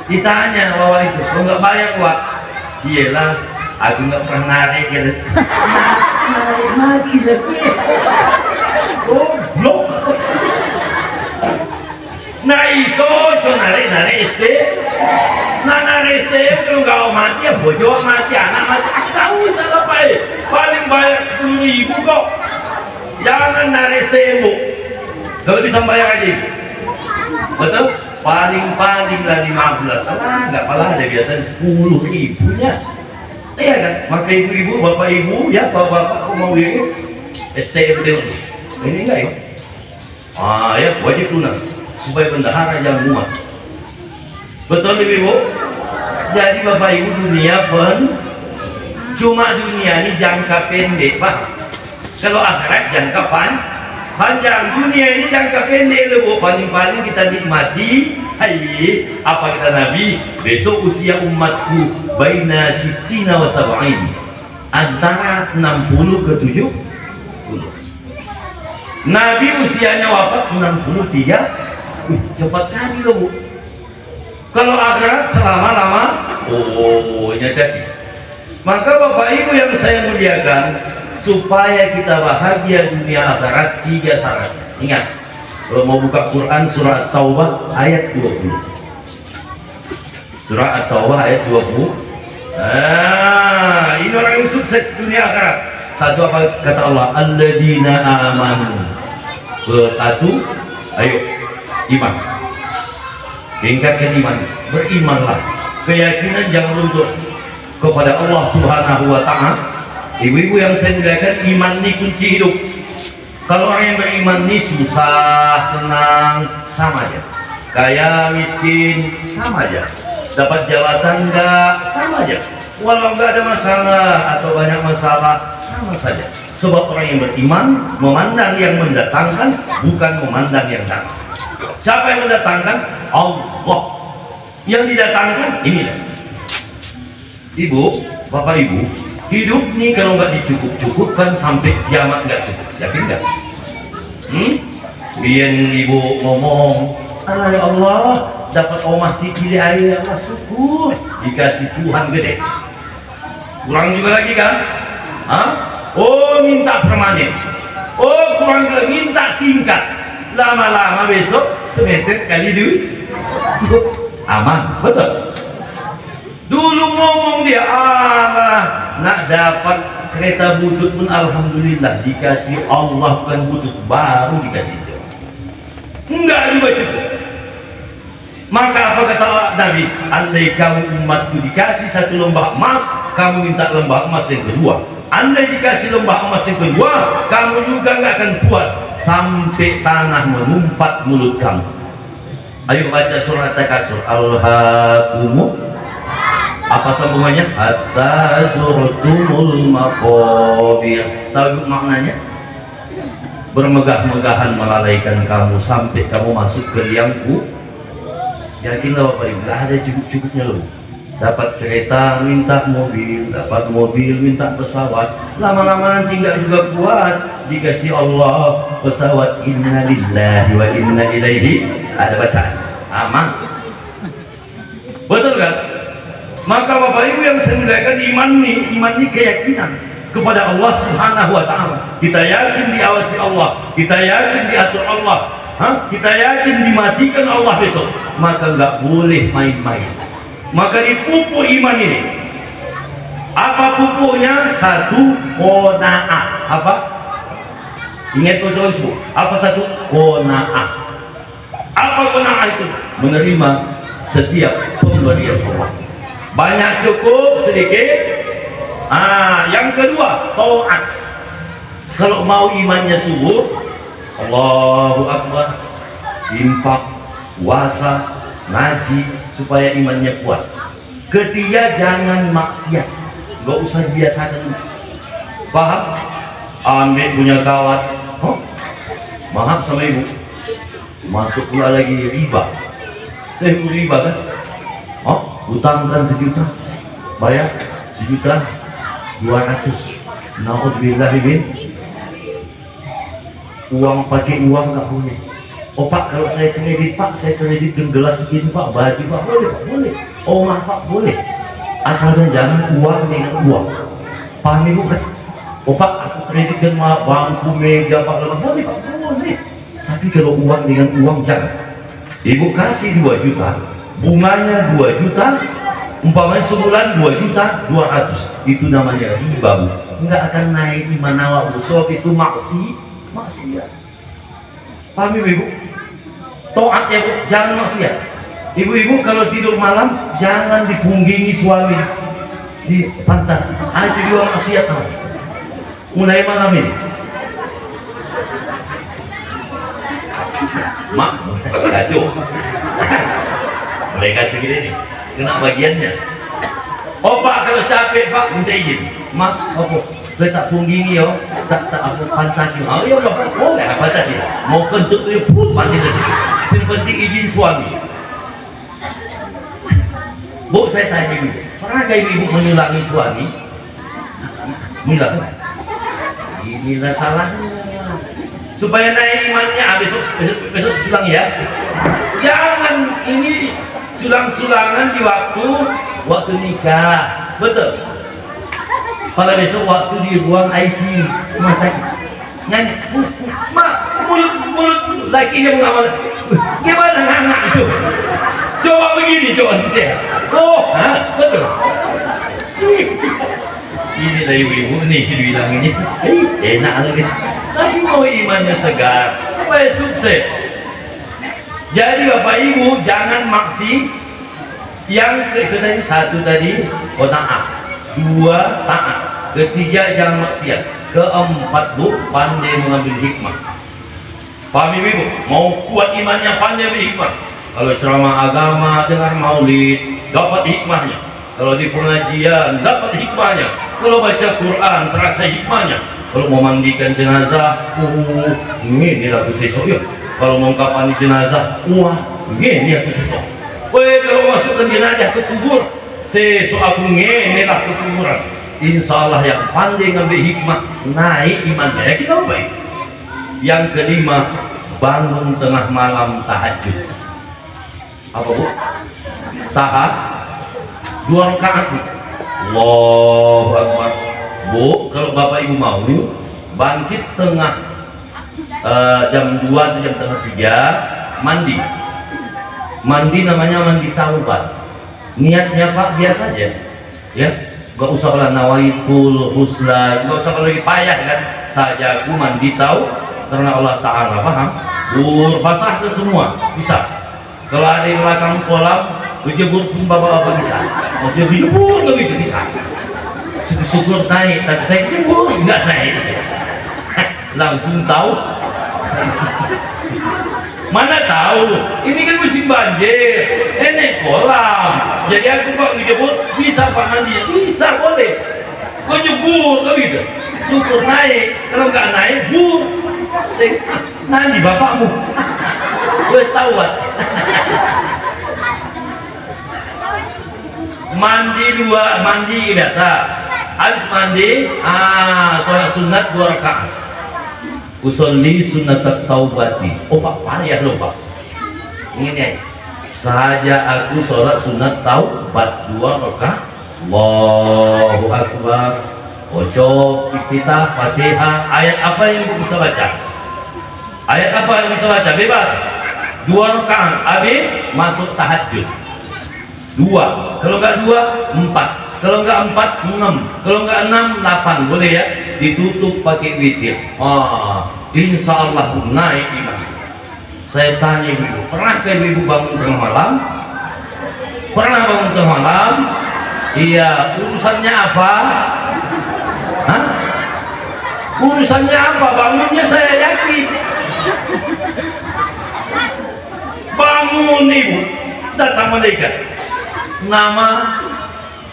S3: Ditanya bahwa itu, kalau nggak bayar Wak, iyalah, aku nggak pernah narik gitu. Narik lagi deh. Goblok. Nah iso, co narik STM. Nah narik STM kalau nggak mau mati ya bojo mati, anak mati. Tahu salah Pak? Paling bayar 10.000 kok. Jangan narik STM Bu. Kalau bisa bayar aja. Betul? Paling lah 15. Nggak pala ada biasanya 10.000-nya. Iya kan? Maka ibu-ibu, bapak ibu, ya bapak kok mau ini STM dulu. Ini enggak ya? Ya wajib lunas supaya bendahara jangan muat. Betul ibu? Jadi bapak ibu dunia cuma dunia ini jangka pendek Pak. Kalau akhirat jangka panjang. Dunia ini jangka pendek loh, paling kita nikmati. Apa kata Nabi? Besok usia umatku baina sittina wa sab'in, antara 60 ke 70. Nabi usianya wafat 63. Cepat kali loh Bu. Kalau akhirat selama-lama, jadi. Maka Bapak Ibu yang saya muliakan, supaya kita bahagia dunia akhirat 3 syarat. Ingat, kalau mau buka Quran surah At-Taubah ayat 20. Surah At-Taubah ayat 20. Ini orang yang sukses dunia akhirat. Satu apa kata Allah? Alladzina amanu. Satu, ayo iman. Tingkatkan iman. Berimanlah. Keyakinan jangan luntur kepada Allah Subhanahu wa Ta'ala. Ibu-ibu yang saya muliakan, iman ini kunci hidup. Kalau orang yang beriman ini susah, senang, sama aja. Kaya, miskin, sama aja. Dapat jabatan enggak, sama aja. Walau enggak ada masalah atau banyak masalah, sama saja. Sebab orang yang beriman memandang yang mendatangkan, bukan memandang yang datang. Siapa yang mendatangkan? Allah. Yang didatangkan, inilah. Ibu, Bapak Ibu, Hidup nih kalau nggak dicukup-cukupkan sampai kiamat nggak cukup. Yakin nggak? Biar ibu ngomong, ya Allah, dapat omah cici hari ya Allah, syukur. Dikasih Tuhan gede. Kurang juga lagi kan? Hah? Oh, minta permanen. Oh, kurang juga minta tingkat. Lama-lama besok semeter kali dulu. Aman, betul. Dulu ngomong dia, Allah, nak dapat kereta butut pun alhamdulillah dikasih Allah, bukan butut baru dikasih itu. Enggak juga cukup. Maka apa kata Nabi? Andai kamu umatku dikasih satu lembah emas, kamu minta lembah emas yang kedua. Andai dikasih lembah emas yang kedua, kamu juga nggak akan puas sampai tanah menumpat mulut kamu. Ayo baca surat At-Takasur. Alhaakumut, apa sambungannya? Hatta zurtumul maqabir. Tahu maknanya? Bermegah-megahan melalaikan kamu sampai kamu masuk ke liangku. Yakinlah Bapak Ibu, nggak ada cukup-cukupnya loh. Dapat kereta minta mobil, dapat mobil minta pesawat. Lama-lama nanti nggak juga puas. Dikasih Allah pesawat, inna lillahi wa inna ilaihi. Ada bacaan. Aman. Betul kan? Maka Bapak Ibu yang saya muliakan, iman ini keyakinan kepada Allah Subhanahu wa Ta'ala. Kita yakin diawasi Allah, kita yakin diatur Allah, kita yakin dimatikan Allah besok. Maka nggak boleh main-main. Maka dipupuk iman ini. Apa pupuknya? Satu, qanaah. Apa? Ingat usul itu. Apa satu? Qanaah. Apa qanaah itu? Menerima setiap pemberian Allah. Banyak cukup, sedikit. Yang kedua, taat. Kalau mau imannya subur, Allahu Akbar, infak, puasa, ngaji, supaya imannya kuat. Ketiga, jangan maksiat. Gak usah biasakan. Paham? Ambil punya kawan, maaf sama ibu, masuk pula lagi riba. Riba kan? Hutang kan 1 juta, bayar 1.200.000. Naudzubillah min. Uang pakai uang nggak boleh. Oh Pak, kalau saya kredit Pak, saya kredit gelas begini Pak, baju Pak, boleh Pak, boleh. Omah Pak, boleh. Asalkan jangan uang dengan uang. Paham ibu kan? Oh Pak, aku kreditkan bangku, meja Pak, boleh Pak, boleh. Tapi kalau uang dengan uang jangan. Ibu kasih 2 juta, bunganya 2 juta, umpamanya sebulan 2.200.000, itu namanya riba, Bu. Nggak akan naik iman awak, Bu. Sebab itu maksiat. Paham ibu? Taat ya Bu, jangan maksiat. Ibu-ibu kalau tidur malam jangan dipunggingi suami di pantat. Itu juga maksiat. Mulai malam ini. Mak, kacau. Mulai kacau gini nih. Kena bagiannya. Oh Pak, kalau capek Pak, minta izin. Mas, apa? Saya tak punggingi yo, tak apa pantat yo. Ya Bapak, boleh apa tadi? Mau kentut tu pun mandi dah situ. Yang penting izin suami. Bu, saya tanya ibu, pernahkah ibu menyulangi suami? Milah. Inilah salahnya. Supaya naik imannya, besok sulang ya. Jangan ini sulang-sulangan di waktu nikah, betul. Kalau besok waktu dibuang ICU rumah sakit, nyanyi, mak, mulut lakinya mengamal, gimana anak itu? Coba begini, coba sih saya. Oh, betul. Ini dari ibu nih bilang ini, enak lagi. Tapi mau imannya segar supaya sukses. Jadi Bapak Ibu jangan maksi. Yang tadi satu tadi qanaah, 2 taat, ketiga jangan maksiat, keempat Bu pandai mengambil hikmah. Paham Ibu? Mau kuat imannya pandai berhikmah. Kalau ceramah agama dengar maulid dapat hikmahnya. Kalau di pengajian dapat hikmahnya. Kalau baca Quran terasa hikmahnya. Kalau mau mandikan jenazah, ini aku sesok ya. Kalau mau kapan jenazah, ini aku sesok. Kalau masukkan jenazah ke kubur, sesok aku ini lah ke kuburan. insya Allah yang pandai ngambil hikmah naik imannya, ya kita baik. Yang kelima, bangun tengah malam tahajud. Apa bu? Dua rakaat. Allahu Akbar. Bu, kalau bapak ibu mau bangkit tengah jam 2 atau jam tengah 3, mandi namanya mandi taubat. Niatnya pak biasa aja ya, gak usah lah nawaitul husna, gak usah lagi payah kan, saja aku mandi tahu karena Allah Ta'ala, paham? Basahkan semua bisa. Kalau ada yang belakang kolam kejebur pun bapak-bapak bisa, maksudnya kejebur gak gitu bisa. Syukur naik, tapi saya kejebur nggak naik. Langsung tahu. Mana tahu, ini kan musim banjir, ini kolam. Jadi aku pak ngejebur, bisa pak mandi, bisa boleh. Kau jebur, kau gitu. Syukur naik, kalau nggak naik, nanti bapakmu. Wes tahu pak. Mandi biasa. Habis mandi, sholat sunat 2 rakaat. Usolli sunat taubati. Oh pak, payah loh pak. Ini saja aku sholat sunat taubat 2 rakaat. Allahu Akbar. Ojo kita Fatihah. Ayat apa yang bisa baca? Ayat apa yang bisa baca? Bebas. 2 rakaat. Habis masuk tahajud. 2. Kalau nggak 2, 4. Kalau nggak 4, 6. Kalau nggak 6, 8. Boleh ya? Ditutup pakai witir. Insya Allah naik iman. Saya tanya ibu, pernahkah ibu bangun tengah malam? Pernah bangun tengah malam? Iya. Urusannya apa? Hah? Urusannya apa? Bangunnya saya yakin. Bangun ibu, datang malaikat. Nama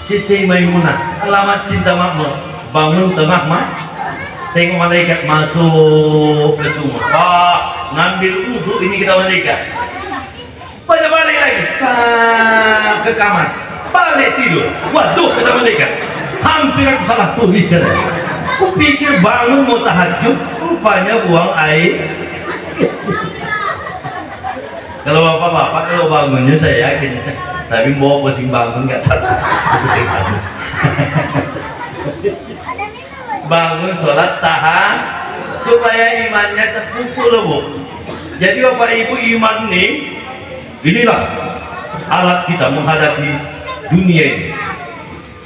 S3: Siti Maimunah, alamat cinta makmur. Bangun tengah malam, tengok malaikat masuk ke sumur. Pak, ngambil wudhu, ini kita malaikat. Pada balik lagi, ke kamar, balik tidur. Waduh, kata malaikat, hampir aku salah tulis ya. Aku pikir bangun mau tahajud, rupanya buang air. Kalau bapak-bapak kalau bangunnya saya yakin, tapi mau pusing bangun nggak tahu. Bangun sholat tahan supaya imannya terpukul loh bu. Jadi bapak ibu iman inilah alat kita menghadapi dunia ini.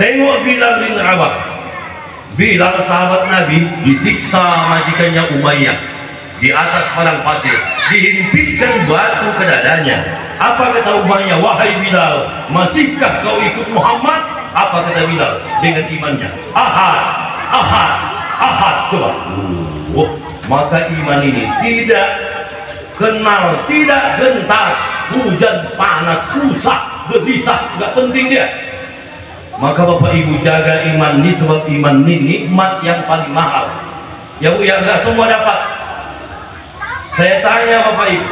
S3: Tengok Bilal bin Rabah. Bilal sahabat Nabi disiksa majikannya Umayyah di atas padang pasir, dihimpitkan batu ke dadanya. Apa kata Umayyah? Wahai Bilal, masihkah kau ikut Muhammad? Apa kata Bilal dengan imannya? Ahad, ahad, ahad. Coba. Maka iman ini tidak kenal, tidak gentar, hujan panas, susah, gelisah, nggak penting dia. Maka bapak ibu jaga iman ini, sebab iman ini nikmat yang paling mahal. Ya bu, ya nggak semua dapat. Saya tanya bapak ibu,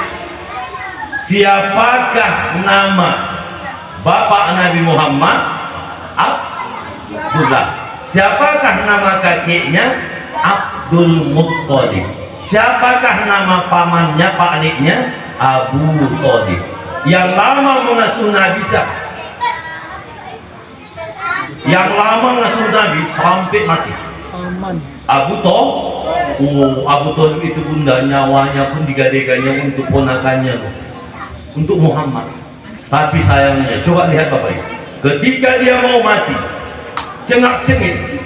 S3: siapakah nama bapak Nabi Muhammad? Abdullah. Siapakah nama kakeknya? Abdul Muttalib. Siapakah nama pamannya, pak adiknya? Abu Thalib. Yang lama mengasuh Nabi siapa? Yang lama mengasuh Nabi sampai mati. Abu Thalib itu bunda, nyawanya pun digadaikannya untuk ponakannya, untuk Muhammad. Tapi sayangnya, coba lihat bapak ibu, ketika dia mau mati, cengak-cengit,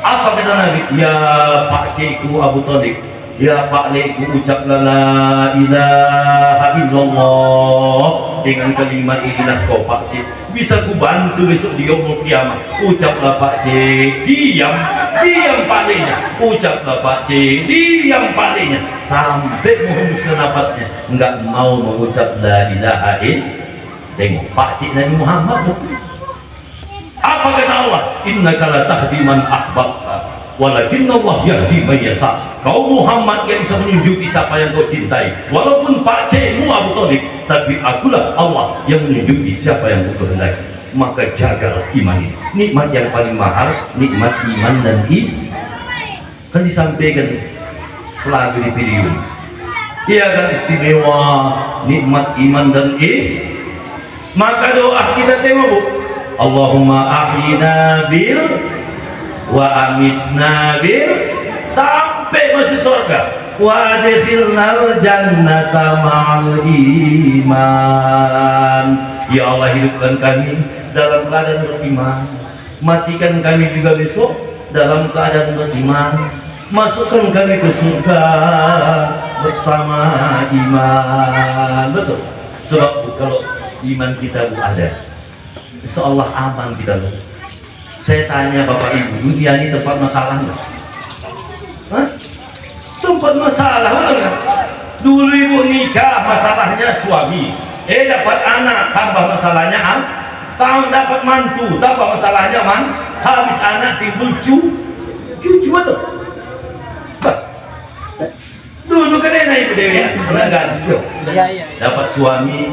S3: apa kata Nabi? Ya Pak Cikgu Abu Thalib, ya Pak Lekku, ucaplah la ilaha illallah. Dengan kalimat inilah kau Pak Cik bisa ku bantu besok di yaumul kiamat. Ucaplah Pak Cik, diam Pak Leknya. Ucaplah Pak Cik, diam Pak Leknya. Sampai menghembuskan napasnya, enggak mau mengucap la ilaha illallah. Tengok Pak Cik Nabi Muhammad. Apa kata Allah? Innaka la tahdi man ahbabta walakinna Allah yahdi man yasha. Kau Muhammad yang bisa menunjuki siapa yang kau cintai. Walaupun Pak Cikmu Abu Thalib, tapi akulah Allah yang menunjuki siapa yang kau kehendaki. maka jagalah iman ini. Nikmat yang paling mahal, nikmat iman dan kan disampaikan selalu di video. Iya kan istimewa, nikmat iman dan maka doa kita tengok Bu, Allahumma ahyina bil wa amitna bil, sampai masuk surga. Wa adkhilnal jannata ma'al iman. Ya Allah, hidupkan kami dalam keadaan beriman, matikan kami juga besok dalam keadaan beriman, masukkan kami ke surga bersama iman. Betul. Sebab kalau iman kita ada, insyaallah aman kita. Saya tanya Bapak Ibu, dunia ini tempat masalah nggak? Hah? Tempat masalah, betul kan? Dulu ibu nikah masalahnya suami, dapat anak tambah masalahnya tahun dapat mantu tambah masalahnya habis anak timbul cucu, betul? Dulu kan enak Ibu Dewi ya, pernah gadis yo. Iya. Dapat suami,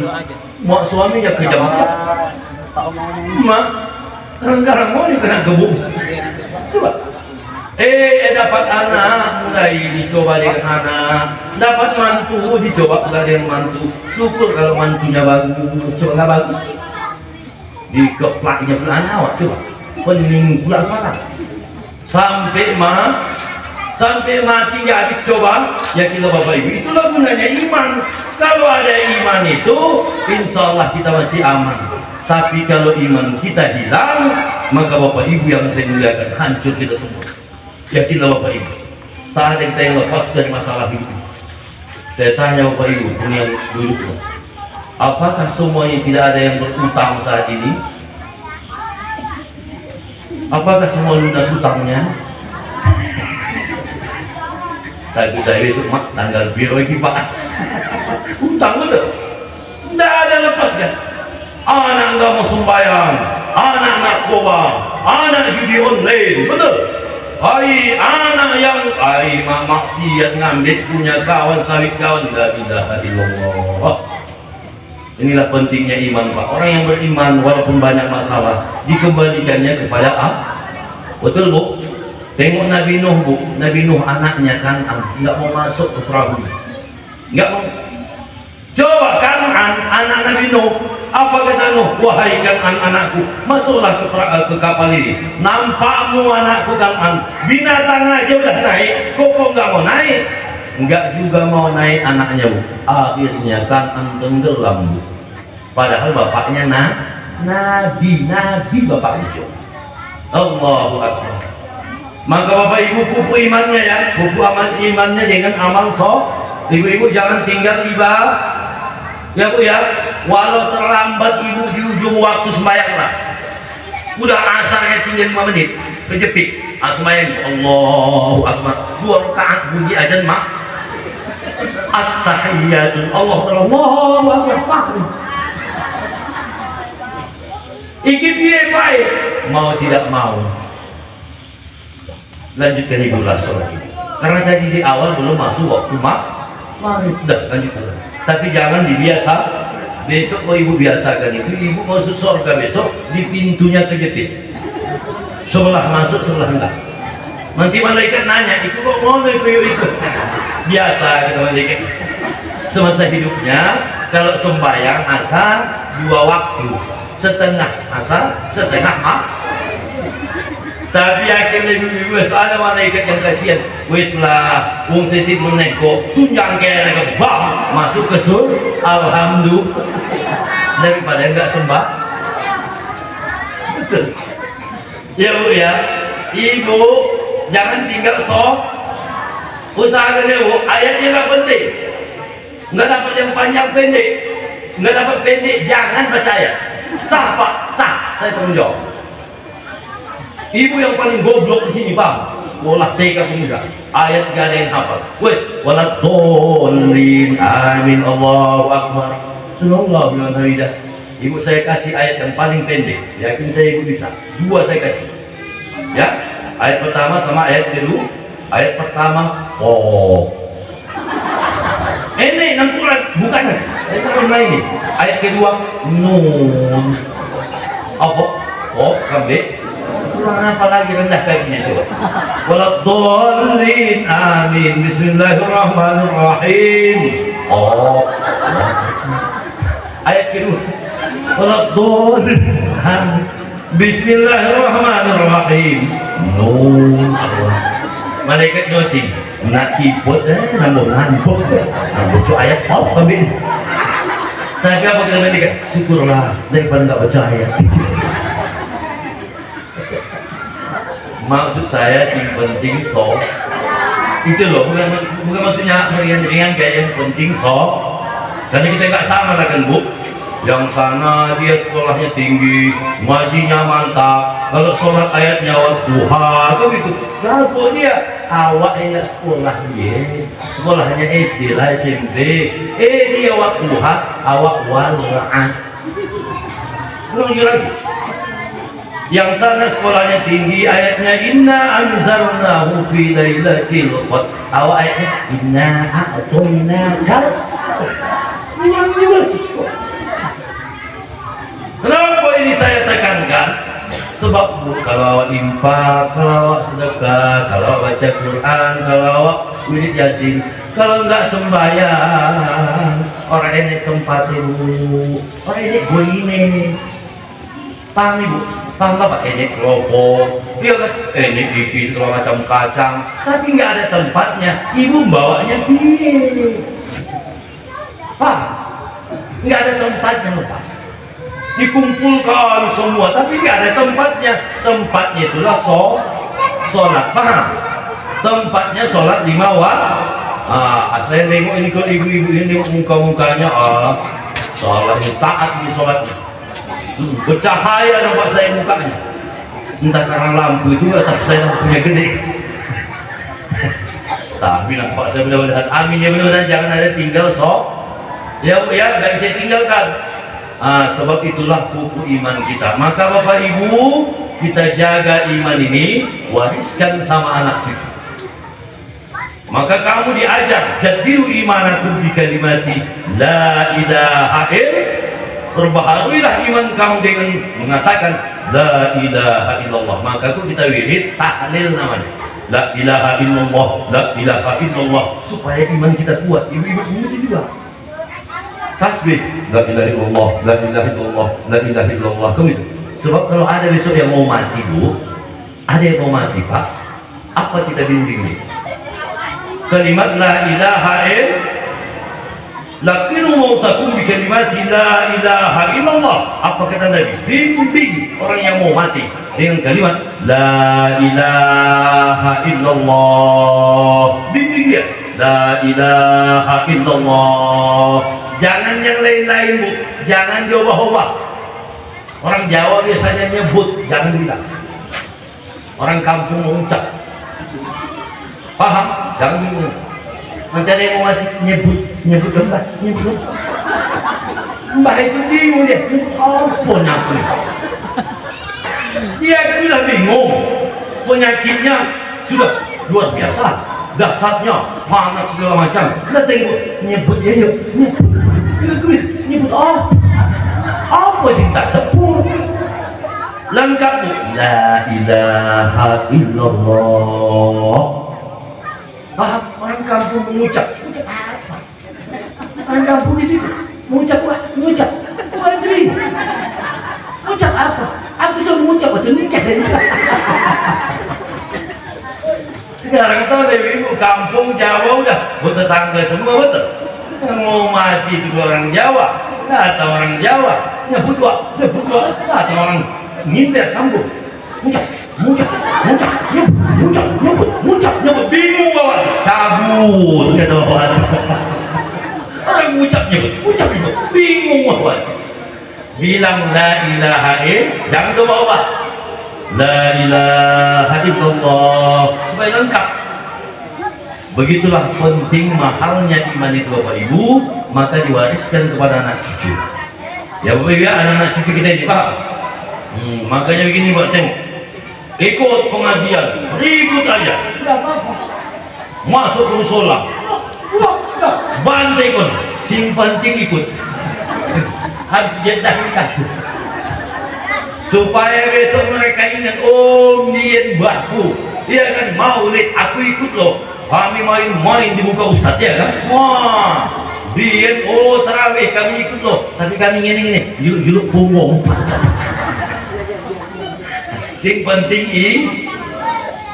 S3: mau suaminya kejam. Mak, sekarang mau kena gebuk. Coba. Dapat anak, mulai dicoba dengan anak. Dapat mantu, dicoba dengan mantu. Syukur kalau mantunya bagus, coba nggak bagus. Dikeplaknya pula anak awak, coba. Pening pula kepala. Sampai mati nggak habis coba, ya kita Bapak Ibu, itulah gunanya iman. Kalau ada iman itu, insya Allah kita masih aman. Tapi kalau iman kita hilang, maka Bapak Ibu yang saya muliakan, hancur kita semua. Yakinlah Bapak Ibu, tak ada kita yang lepas dari masalah hidup. Saya tanya Bapak Ibu, yang dulu, apakah semuanya tidak ada yang berutang saat ini? Apakah semua lunas utangnya? Tapi saya besok mak tanggal biru lagi Pak. Utang betul. Tidak ada lepas kan. Anak nggak mau sembahyang, anak narkoba, anak judi online, betul. Anak yang maksiat ngambil punya kawan sawit kawan. La ilaha illallah. Inilah pentingnya iman Pak. Orang yang beriman walaupun banyak masalah dikembalikannya kepada betul Bu. Tengok Nabi Nuh Bu, Nabi Nuh anaknya Kan'an nggak mau masuk ke perahu, nggak mau. Coba Kan'an anak Nabi Nuh, apa kata Nuh? Wahai Kan'an anakku, masuklah ke kapal ini. Nampakmu anakku Kan'an, binatang aja udah naik, kok nggak mau naik? Nggak juga mau naik anaknya Bu. Akhirnya Kan'an tenggelam Bu. Padahal bapaknya Nabi bapaknya coba. Allahu Akbar. Maka Bapak Ibu pupuk imannya ya, pupuk imannya dengan amal Ibu-ibu jangan tinggal ya Bu ya, walau terlambat Ibu di ujung waktu sembahyanglah. Udah asarnya tinggal 5 menit, kejepit, sembahyang Allahu Akbar, 2 rakaat bunyi azan mak. At-tahiyyatun Allahu Akbar. Iki piye baik, mau tidak mau. Lanjutkan Ibu sholat ini. Karena tadi di awal belum masuk waktu maghrib. Udah lanjutkan. Tapi jangan dibiasa. Besok kalau Ibu biasakan itu, Ibu masuk surga besok di pintunya kejepit. Sebelah masuk, sebelah enggak. Nanti malaikat nanya, itu kok mau ikut? Biasa kita malaikat. Semasa hidupnya kalau sembahyang asar 2 waktu, setengah asar, setengah maghrib. Tapi akhirnya ibu-ibu ada malaikat yang kasihan. Wis lah, wong setip meneko, tunjang kaya ke bang, masuk ke surga. Alhamdulillah. Daripada enggak sembah. Betul. Ya Bu ya, Ibu jangan tinggal usahakan ya Bu. Ayatnya nggak penting. Nggak dapat yang panjang pendek, nggak dapat pendek, jangan percaya. Sah Pak, sah. Saya tanggung jawab. Ibu yang paling goblok di sini Pak, sekolah TK pemuda, ayat gak ada yang hafal. Wes, waladhdallin, amin, Allahu Akbar. Subhanallah bilang hamidah. Ibu saya kasih ayat yang paling pendek, yakin saya Ibu bisa. 2 saya kasih. Ya, ayat pertama sama ayat kedua. Ayat pertama, ini nampuran bukan. Saya mau ini. Ayat kedua, nun. Apa? Oh, kambing. Kurang apa lagi rendah kakinya coba. Waladhdallin, amin. Bismillahirrahmanirrahim. Oh. Ayat kedua. Waladhdallin, amin. Bismillahirrahmanirrahim. Nun. Malaikat nyoti nak keyboard nambah ngantuk nambah ayat off kambing. Tapi apa kita malaikat? Syukurlah daripada nggak baca ayat. Maksud saya sih penting itu loh, bukan maksudnya ringan-ringan kayak yang penting karena kita nggak sama lah kan Bu. Yang sana dia sekolahnya tinggi, ngajinya mantap, kalau sholat ayatnya wadduha kan gitu. Kalau dia awak enak sekolahnya, sekolahnya SD lah SMP, dia wadduha, awak wal as. Belum lagi. Yang sana sekolahnya tinggi, ayatnya inna anzalnahu fi lailatul qadr. Awak ayatnya inna a'tainakal. Kenapa ini saya tekankan? Sebab Bu, kalau awak infak, kalau awak sedekah, kalau awak baca Quran, kalau awak wirid Yasin, kalau enggak sembahyang, orang ini tempat Bu, orang ini goine. Paham Ibu? Paham Bapak? Ini kelompok, dia kan ini TV segala macam kacang, tapi nggak ada tempatnya. Ibu bawanya piye? Paham? Nggak ada tempatnya Pak. Dikumpulkan semua, tapi nggak ada tempatnya. Tempatnya itulah sholat. Paham? Tempatnya sholat 5 waktu. Saya nengok ini ke ibu-ibu ini muka-mukanya, sholat taat di sholat. Bercahaya nampak saya mukanya. Entah karena lampu itu atau saya lampunya gede. Tapi nampak saya mudah-mudahan, amin ya, mudah-mudahan jangan ada tinggal ya nggak bisa tinggalkan. Sebab itulah pupuk iman kita. Maka Bapak Ibu, kita jaga iman ini, wariskan sama anak cucu. Maka kamu diajar, jadilu imanakum bi kalimati la ilaha illallah. Perbaharuilah iman kamu dengan mengatakan la ilaha illallah. Maka itu kita wirid tahlil namanya. La ilaha illallah, la ilaha illallah, supaya iman kita kuat. Ibu-ibu itu juga tasbih, la ilaha illallah, la ilaha illallah, la ilaha illallah. Itu. Sebab kalau ada besok yang mau mati Bu, ada yang mau mati Pak, apa kita bimbing nih? Kalimat la ilaha illallah, lakinu mautakum bi kalimati la ilaha illallah. Apa kata Nabi? Bimbing orang yang mau mati dengan kalimat la ilaha illallah. Bimbing dia la ilaha illallah. Jangan yang lain-lain Bu, jangan diubah-ubah. Orang Jawa biasanya nyebut, jangan bilang. Orang kampung mengucap. Paham? Jangan bingung. Nanti ada yang mau mati nyebut mbah, nyebut. Mbah itu bingung dia, apa nyakit? Dia sudah bingung. Penyakitnya sudah luar biasa, dahsyatnya, panas segala macam. Kita tengok nyebut dia yuk, nyebut apa sih tak sebut? Lengkap Bu, la ilaha illallah. Paham? Orang kampung mengucap apa? Orang kampung ini mengucap mengucap apa? Aku sudah mengucap waktu nikah dari sekarang tahu dari ibu kampung Jawa udah bertetangga semua betul. Yang mau mati itu orang Jawa, kata orang Jawa, nyebut kata orang nginter kampung, muncak, nyebut, bingung bawa, cabut, kata bawa. Orang muncak nyebut, bingung bawa. Bilang la ilaha illallah, jangan coba la ilaha illallah supaya lengkap. Begitulah penting mahalnya iman itu Bapak Ibu, maka diwariskan kepada anak cucu. Ya Bapak Ibu ya, anak-anak cucu kita ini paham. Makanya begini Pak, tengok. Ikut pengajian, ribut aja, tidak apa-apa. Masuk ke musola, bantai pun, simpan cing ikut. Habis jatah kasih. supaya besok mereka ingat, oh niat mbahku, iya kan, maulid aku ikut loh, kami main-main di muka ustadz, ya kan, wah niat, oh terawih kami ikut loh, tapi kami ini juluk punggung. Sing penting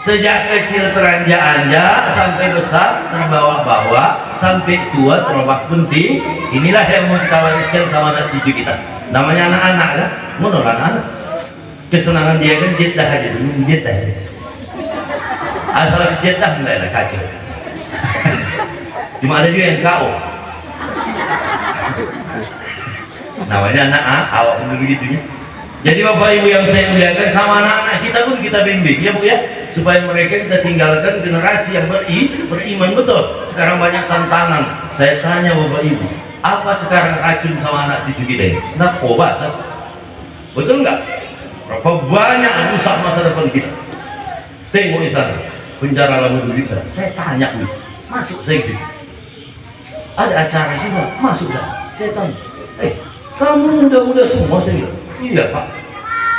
S3: sejak kecil teranja-anja sampai besar terbawa-bawa sampai tua terobak penting, inilah yang mau kita wariskan sama anak cucu kita. Namanya anak-anak kan, menurut anak-anak kesenangan dia kan jetah aja dulu, jetah aja. Asal jetah enggak ada kacau. Cuma ada juga yang KO. Namanya anak awak dulu begitunya. Jadi Bapak Ibu yang saya muliakan, sama anak-anak kita pun kita bimbing ya Bu ya, supaya mereka kita tinggalkan generasi yang beriman betul. Sekarang banyak tantangan. Saya tanya Bapak Ibu, apa sekarang racun sama anak cucu kita ini? Narkoba, betul nggak? Berapa banyak rusak masa depan kita? Tengok di sana, penjara lama dulu sana. Saya tanya Bu, masuk saya sini. Ada acara sih Pak, masuk saya tanya, kamu muda-muda semua, saya bilang. Iya Pak,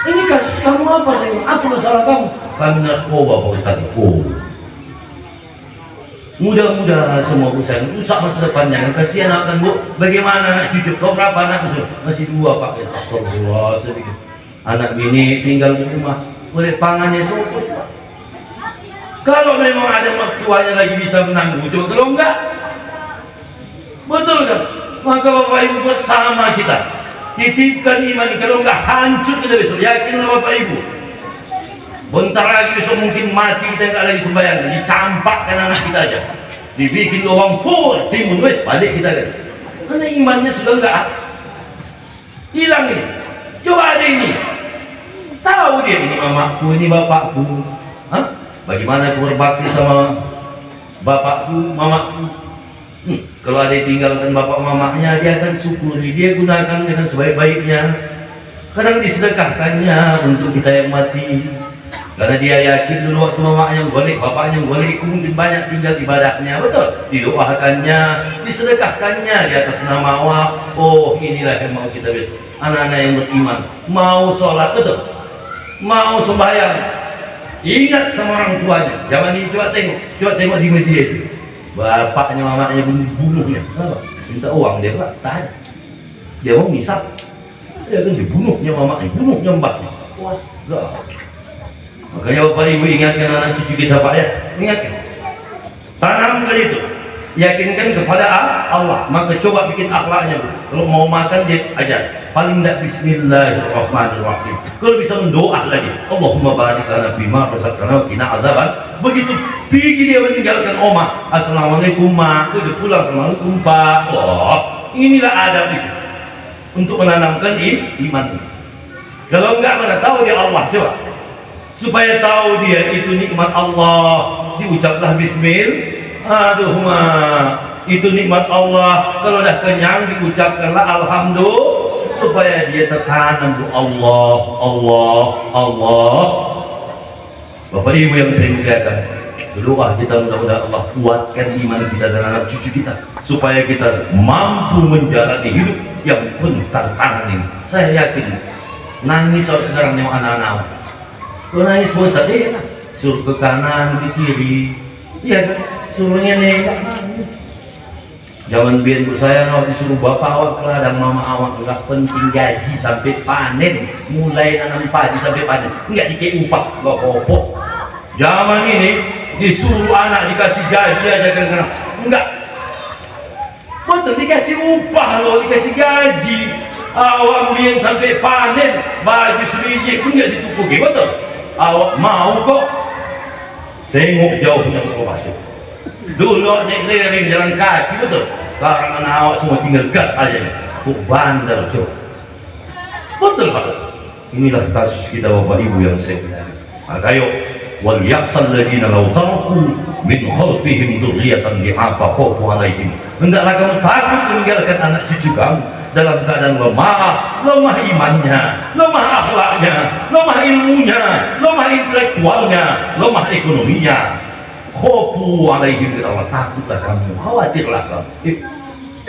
S3: ini kasus kamu apa sih? Apa masalah kamu? Kami narkoba Pak Ustaz. Oh, mudah-mudahan semua usaha rusak masa depannya. Kasihan akan Bu. Bagaimana anak cucu? Kau berapa anak? Masih 2 Pak. Ya, astagfirullah sedikit. Anak bini tinggal di rumah, boleh pangannya sopot Pak. Kalau memang ada mertuanya lagi bisa menanggung, kalau enggak, betul kan? Maka Bapak Ibu buat sama kita. Titipkan iman, kalau enggak hancur kita besok. Yakinlah Bapak Ibu, bentar lagi besok mungkin mati kita enggak lagi sembahyang, dicampakkan anak kita aja, dibikin lubang pur timun wes balik kita kan, karena imannya sudah enggak hilang ini. Coba ada ini, tahu dia ini mamaku, ini bapakku. Hah? Bagaimana aku berbakti sama bapakku, mamaku? Kalau ada yang tinggalkan bapak mamanya, dia akan syukuri, dia gunakan dengan sebaik-baiknya. Kadang disedekahkannya untuk kita yang mati, karena dia yakin dulu waktu mamanya golek, bapaknya golek, mungkin banyak tinggal ibadahnya, betul. Didoakannya, disedekahkannya di atas nama Allah. Oh, inilah yang mau kita besok. Anak-anak yang beriman, mau sholat, betul, mau sembahyang, ingat sama orang tuanya. Jangan ini coba tengok di media itu. Bapaknya mamanya bunuhnya, kenapa? Minta uang dia Pak, tak ada. Dia mau misap, dia kan dibunuhnya mamanya, bunuhnya mbaknya. Wah, enggak. Makanya Bapak Ibu ingatkan anak cucu kita Pak ya, ingatkan. Tanamkan itu, yakinkan kepada Allah. Maka coba bikin akhlaknya Bu. Kalau mau makan dia ajar, paling tidak Bismillahirrahmanirrahim. Kalau bisa mendoa lagi, Allahumma barik lana bima razaqtana wa qina azaban. Begitu pergi dia meninggalkan oma, assalamualaikum mak, itu pulang assalamualaikum Pak. Oh, inilah adab itu untuk menanamkan iman ini. Kalau enggak, mana tahu dia Allah, coba supaya tahu dia itu nikmat Allah, diucaplah bismillah. Aduh ma, itu nikmat Allah. Kalau dah kenyang diucapkanlah alhamdulillah, supaya dia tertanam Allah, Allah, Allah. Bapak Ibu yang saya muliakan, doa kita mudah-mudahan Allah kuatkan iman kita dan anak cucu kita, supaya kita mampu menjalani hidup yang penuh tantangan ini. Saya yakin nangis sekarang nyawa anak-anak, kalau nangis boleh tadi ya, suruh ke kanan, ke kiri, iya kan, suruhnya nengok. Jangan biar saya kalau disuruh bapak awak ke ladang mama awak, enggak penting gaji sampai panen, mulai nanam padi sampai panen, enggak dikei upah, enggak apa-apa. Zaman ini disuruh anak dikasih gaji aja kan, enggak. Betul, dikasih upah loh, dikasih gaji. Awak beliin sampai panen, baju sebiji pun enggak ditukuki, betul. Awak mau kok? Tengok jauhnya kok masuk. Dulu naik lereng jalan kaki, betul. Sekarang anak awak semua tinggal gas aja nih. Kok bandel coba. Betul Pak. Inilah kasus kita Bapak Ibu yang saya kenal. Maka yuk, wal yakhsal ladzina law taraku min khalfihim dzurriyyatan di'afa khafu 'alaihim. Hendaklah kamu takut meninggalkan anak cucu kamu dalam keadaan lemah imannya, lemah akhlaknya, lemah ilmunya, lemah intelektualnya, lemah ekonominya. Khofu alaihim, kata Allah, takutlah kamu, khawatirlah kamu.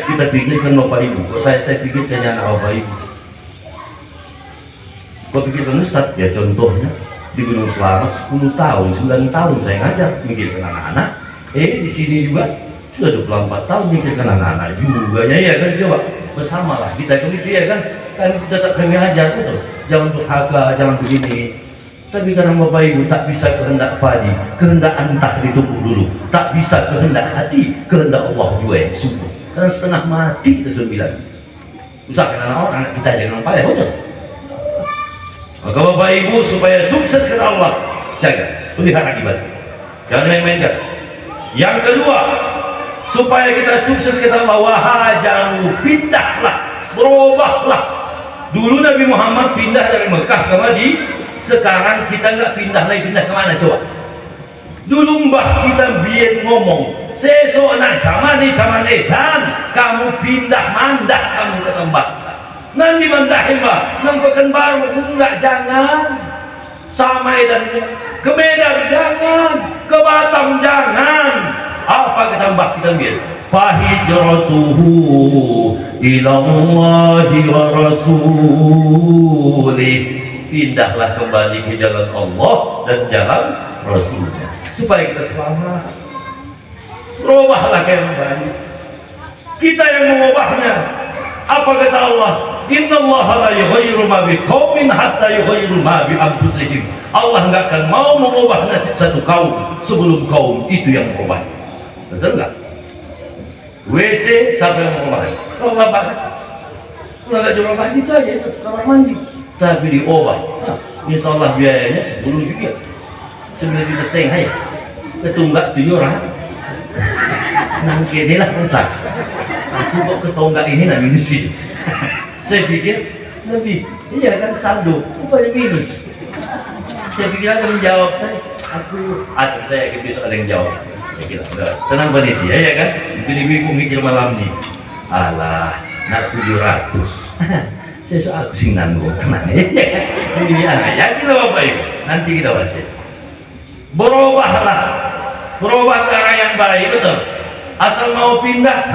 S3: Kita pikirkan Bapak Ibu, saya pikirkan anak Bapak Ibu. Gua pikirkan Ustadz, ya contohnya di Gunung Selamat 10 tahun, 9 tahun saya ngajar mikirkan anak-anak. Di sini juga sudah 24 tahun mikirkan anak-anak juga ya kan, coba bersamalah kita itu ya kan tetap kami ajar betul, jangan durhaka, jangan begini. Tapi karena Bapak Ibu tak bisa kehendak padi, kehendak entah ditumpuk dulu, tak bisa kehendak hati, kehendak Allah juga yang sungguh. Karena setengah mati kita sudah bilang, usahakan anak kita jangan payah betul. Maka Bapak Ibu supaya sukses ke Allah, jaga, pelihara ibadah, jangan main-mainkan. Yang kedua, supaya kita sukses ke Allah, wahajaru, pindahlah, berubahlah. Dulu Nabi Muhammad pindah dari Mekah ke Madinah, sekarang kita nggak pindah lagi, pindah kemana coba? Dulu mbah kita biar ngomong, sesok nak zaman edan, kamu pindah mandah kamu ke tempat. Nanti mandahin mbah, nampakkan baru enggak, jangan. Sama edannya, ke Medan jangan, ke Batam jangan. Apa kata mbah kita biar? Fahijratuhu ilallahi wa rasulih. Pindahlah kembali ke jalan Allah dan jalan Rasulnya supaya kita selamat. Berubahlah kembali. Kita yang mengubahnya. Apa kata Allah? Innallaha la yughayyiru ma biqaumin hatta yughayyiru ma bi anfusihim. Allah enggak akan mau mengubah nasib satu kaum sebelum kaum itu yang mengubah. Betul enggak? WC siapa yang mengubah? Allah banget. Kalau enggak diubah itu aja, itu kamar mandi. Tapi diubah, insya Allah biayanya 10 juga, 9,5 juta ya. Ketunggak 7 orang. Nangke dia lah pencak. Aku kok ketunggak ini nak minusin. Saya pikir lebih, iya kan saldo, bukan minus. Saya pikir akan menjawab, saya yakin besok ada yang jawab. Saya kira, tenang panitia ya kan, ibu-ibu mikir malam nih. Alah, nak 700. Saya soal aku sing nanggung, tenang ya. Ini anak yakin lah Bapak Ibu. Nanti kita baca. Berubahlah, berubah ke arah yang baik, betul. Asal mau pindah.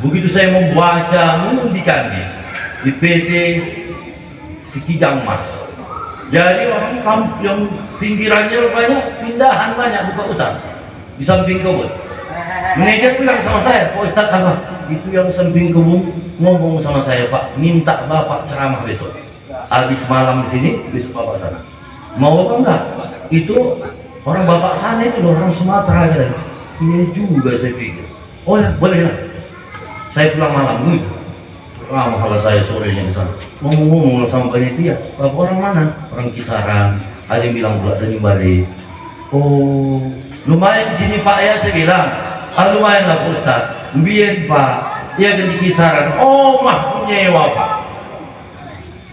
S3: Begitu saya membaca di Kandis di PT Sikijang Mas. Jadi orang kampung yang pinggirannya banyak, pindahan banyak, buka utang di samping kebun. Manajer bilang sama saya, Pak Ustadz apa? Itu yang samping kebun ngomong sama saya, Pak, minta Bapak ceramah besok. Habis malam di sini, besok Bapak sana. Mau apa enggak? Itu orang Bapak sana itu orang Sumatera katanya. Iya juga saya pikir. Oh ya, boleh lah. Saya pulang malam nih. Mahala saya sorenya ke sana. Ngomong-ngomong sama panitia, Bapak orang mana? Orang Kisaran. Ada yang bilang pula tadi balik. Oh, lumayan di sini Pak ya, saya bilang. Lumayan lah Pak Ustadz. Biar Pak, ya kan di Kisaran. Oh, mah punya nyewa Pak.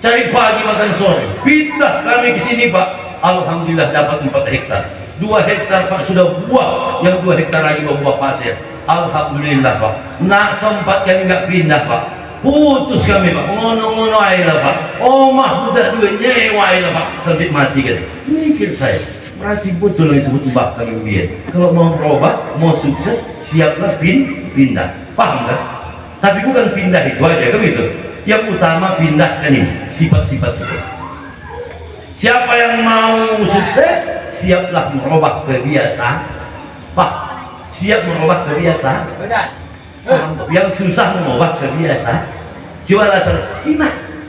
S3: Cari pagi makan sore. Pindah kami ke sini Pak. Alhamdulillah dapat 4 hektar. 2 hektar Pak sudah buah, yang 2 hektar lagi buah pasir. Alhamdulillah Pak. Nak sempat kami nggak pindah Pak. Putus kami Pak. Ngono-ngono aja lah Pak. Oh, mah udah 2 nyewa aja lah Pak. Sampai mati kan. Mikir saya. Berarti betul yang disebut mbak kami biar. Kalau mau berubah, mau sukses, siaplah pindah. Paham kan? Tapi bukan pindah itu aja kan itu. Yang utama pindahkan ini sifat-sifat itu. Siapa yang mau sukses, siaplah merubah kebiasaan. Pak, siap merubah kebiasaan. Yang susah merubah kebiasaan. Coba alasan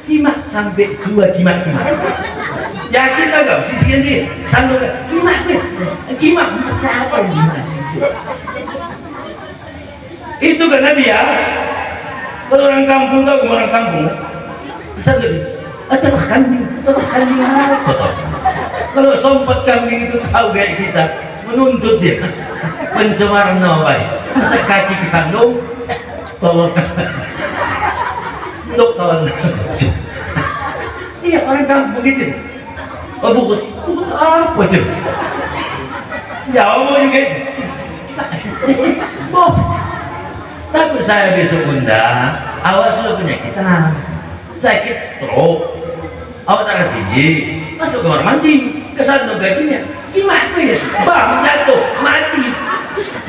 S3: kimak sampai 2 kimak. Yakin agak sisikan dia sanggup kimak siapa yang kimak itu karena dia kalau orang kampung tahu orang kampung sanggup terah kambing kalau sompat kambing itu tahu kayak kita menuntut dia pencemaran nama baik masa kaki kesandung tolong untuk kawan iya orang kampung gitu. Oh buku apa itu? Jauh juga. Oh, takut saya besok undang. Awak sudah penyakitan, sakit stroke, awak darah tinggi, masuk kamar mandi, kesandung gajinya, gimana ya? Bang jatuh, mati.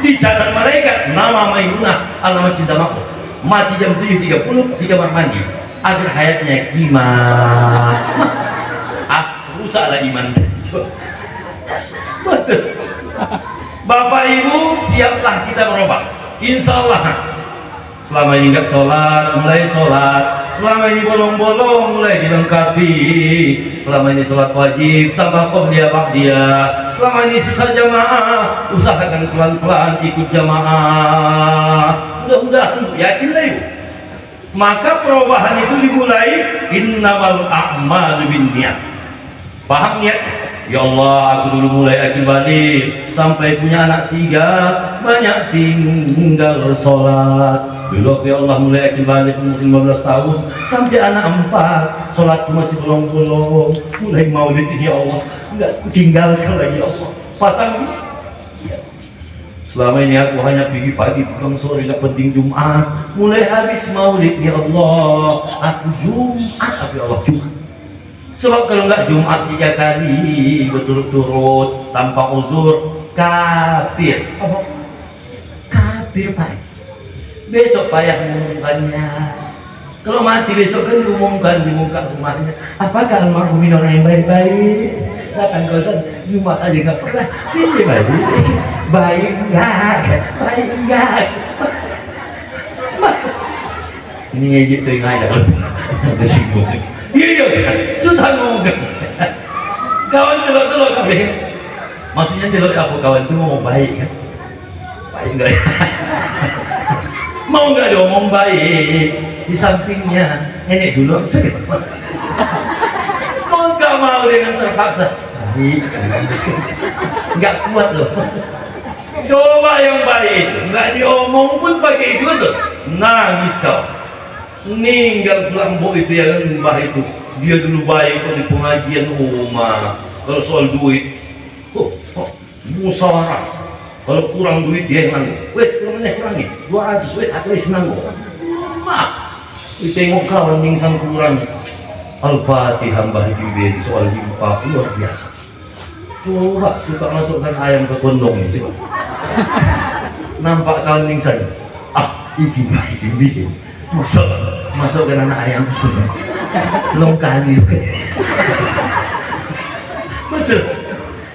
S3: Dicatat malaikat nama Maimunah, alamat cinta makhluk. Mati jam 7.30 di kamar mandi. Akhir hayatnya gimana? rusaklah iman. Betul. Bapak Ibu, siaplah kita berubah. Insya Allah. Selama ini nggak sholat, mulai sholat. Selama ini bolong-bolong, mulai dilengkapi. Selama ini sholat wajib, tambah qobliyah ba'diyah. Selama ini susah jamaah, usahakan pelan-pelan ikut jamaah. Mudah-mudahan yakinlah Ibu. Maka perubahan itu dimulai innamal a'malu binniyat. Paham niat? Ya Allah, aku dulu mulai akil balik sampai punya anak 3, banyak tinggal sholat. Dulu ya Allah mulai akil balik umur 15 tahun sampai anak 4, sholatku masih bolong-bolong. Mulai maulid ini ya Allah, enggak tinggalkan lagi ya Allah. Pasang ya. Selama ini aku hanya pergi pagi, pulang sore, gak penting Jumat. Mulai habis maulid ya Allah, aku Jumat, tapi Allah Jumat. Sebab kalau nggak Jumat 3 kali berturut-turut tanpa uzur, kafir. Apa? Kafir Pak. Besok payah mengumumkannya. Kalau mati besok kan diumumkan di muka rumahnya. Apakah almarhumin orang yang baik-baik? Datang ke sana, Jumat aja nggak pernah. Ini baik, baik enggak, baik enggak. Ini ngejek tuh yang ada. Kesinggung. Iya, susah ngomong. Kawan telur-telur kabeh. Maksudnya telur apa kawan itu ngomong baik kan? Baik enggak ya? Mau enggak diomong baik? Di sampingnya nenek dulu cek. Mau enggak mau dengan terpaksa? Baik. Enggak kuat loh. Coba yang baik, enggak diomong pun pakai itu tuh. Nangis kau. Meninggal pulang mbok itu ya kan, mbah itu dia dulu baik kok di pengajian rumah. Kalau soal duit musyawarah, kalau kurang duit dia yang nanggung. Wes kurangnya 200, wes aku wes nanggung. Ditengok kawan ningsang kurang. Al-Fatihah Mbah Jubir soal jimpa luar biasa. Coba suka masukkan ayam ke kondong itu. Nampak kawan ningsang. Iki Mbah Jubir. Masukkan anak ayam belum kali. Betul.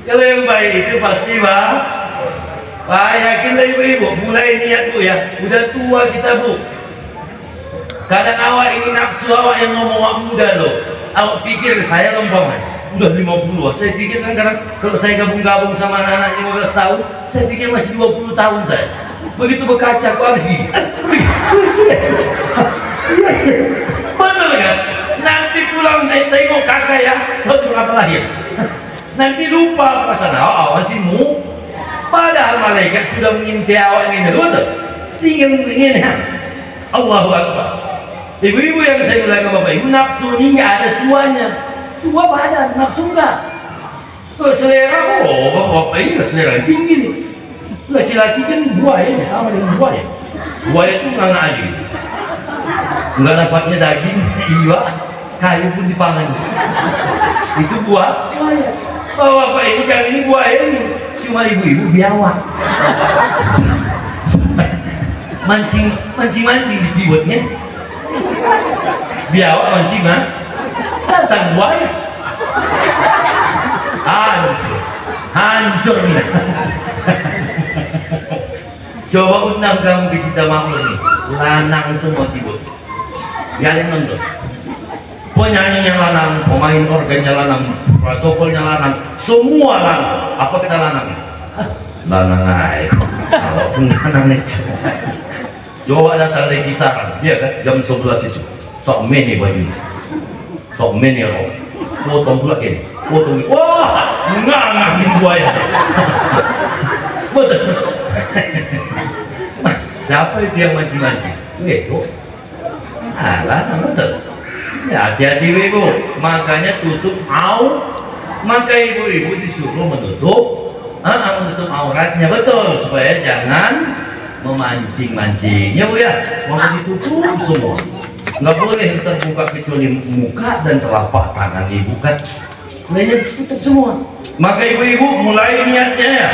S3: Kalau yang baik itu pasti Pak yakinlah ibu-ibu, mulai niat Bu ya. Udah tua kita Bu. Kadang awak ini nafsu awak yang ngomong awak muda loh. Awak pikir saya lompong udah 50. Saya pikir kan kadang kalau saya gabung-gabung sama anak-anak 15 tahun, saya pikir masih 20 tahun saya. Begitu berkaca aku habis gini. Betul kan? Nanti pulang tengok kakak ya, tahu berapa lahir. Nanti lupa perasaan awak masih mu. Padahal malaikat sudah mengintai awak ini betul. Tinggal begini ya. Allahu Akbar. Ibu-ibu yang saya bilang ke Bapak Ibu, nafsu ini nggak ada tuanya. Tua badan, nafsu enggak. Kalau selera, Bapak ini selera tinggi nih. Laki-laki kan buaya sama dengan buaya. Buaya itu nggak aja gitu. Nggak dapatnya daging, iya, kayu pun dipangan. Itu buaya. Kalau Bapak ini kali ini buaya ini cuma ibu-ibu biawak. Mancing dibuatnya. Biawak mancing mah. Datang buaya. Hancur nih. Coba undang kamu di Cita Makmur nih, lanang semua tidur. Kalian nonton. Penyanyinya lanang, pemain organnya lanang, protokolnya lanang, semua lanang. Apa kita lanang? Lanang aja. Kalau lanang itu. Coba datang dari kisaran, dia kan jam 11 itu. Sok meni baju, sok meni roh. Potong pula ini, potong. Wah, ngangin buaya. Betul. Siapa itu yang mancing-mancing? Itu. Alah, betul. Ya, hati-hati ibu. Makanya tutup maka ibu-ibu disuruh menutup auratnya betul supaya jangan memancing-mancing. Ya Bu ya, mau ditutup semua. Nggak boleh terbuka kecuali muka dan telapak tangan ibu kan. Lainnya tutup semua. Maka ibu-ibu mulai niatnya ya.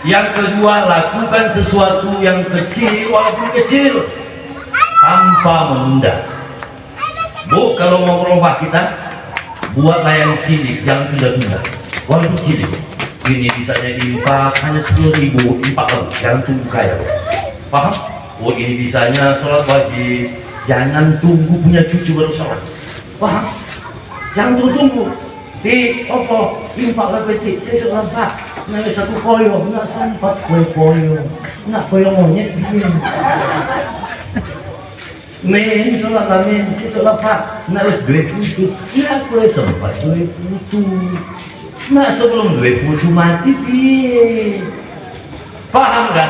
S3: Yang kedua, lakukan sesuatu yang kecil walaupun kecil tanpa menunda. Bu, kalau mau berubah kita buat layang cilik, jangan tunda-tunda. Walaupun cilik, ini bisanya infak hanya 10.000, infak lagi, jangan tunggu kaya. Paham? Oh ini bisanya sholat wajib, jangan tunggu punya cucu baru sholat. Paham? Jangan tunggu-tunggu. Infak lagi, saya sholat pak, nggak satu koyo, nggak sempat koyo, nggak koyo monyet begini. Men, sholat lah men, saya sholat pak, nggak harus 20, nggak koyo sempat 20. Nah sebelum 20 mati piye? Paham kan?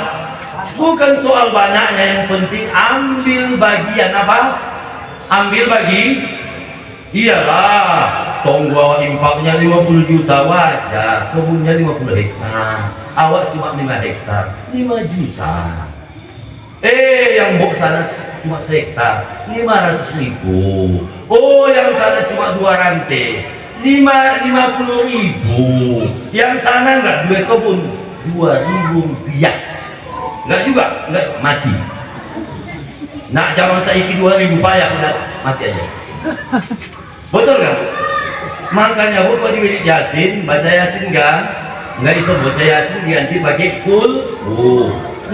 S3: Bukan soal banyaknya, yang penting ambil bagian apa? Ambil bagi. Iyalah, tonggo awak infaknya 50 juta wajar, kebunnya 50 hektar, awak cuma 5 hektar, 5 juta. Yang bok sana cuma sehektar, 500.000. Oh, yang sana cuma 2 rantai, 50.000. Yang sana enggak 2 kebun, 2.000 rupiah. Enggak juga, enggak mati. Nak zaman saiki 2.000 payah udah mati aja. Betul kan? Makanya buat di Yasin, baca Yasin enggak iso baca Yasin diganti pakai kul.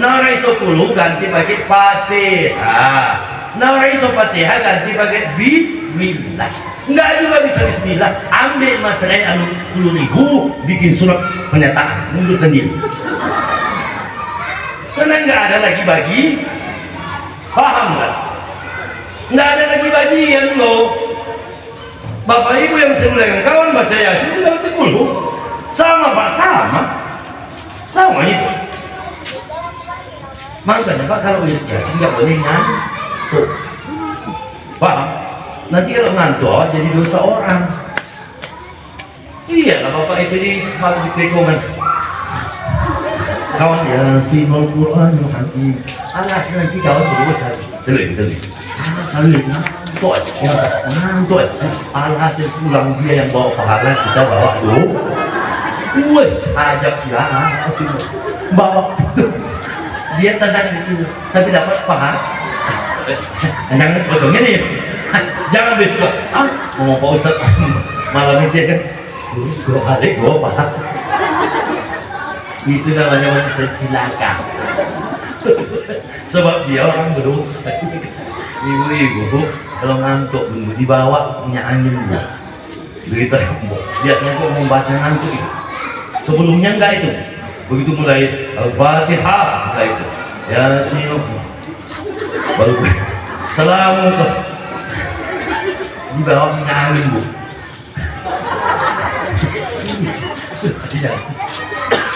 S3: Nah iso kulu ganti pakai Fatihah. Nah iso Fatihah ganti pakai Bismillah. Enggak juga bisa Bismillah. Ambil materai anu 10.000, bikin surat pernyataan, mundurkan diri. Karena enggak ada lagi bagi. Paham nggak? Nggak ada lagi bagian loh. Bapak ibu yang sebelah kawan baca Yasin itu baca kulu. Sama pak, sama itu. Makanya pak kalau lihat Yasin nggak boleh ngantuk. Paham? Nanti kalau ngantuk jadi dosa orang. Iya lah bapak itu di tekongan. Kawan Yasin Al-Quran Al-Hakim. Alas nanti kawan berdosa. Telik. Ngantuk. Alhasil pulang dia yang bawa pahala, kita bawa ajak lah bawa dia tendang itu, tapi dapat pahala. Jangan potongnya nih. Jangan besok. Mau Pak Ustaz malam itu kan. Dua hari pahala. Itu namanya manusia cilaka. Sebab dia orang berdosa. Ibu-ibu kalau ngantuk dibawa punya angin berita biasanya kok membaca ngantuk itu. Sebelumnya enggak itu, begitu mulai Al-Fatihah enggak itu Yasin baru Assalamualaikum dibawa punya angin bu.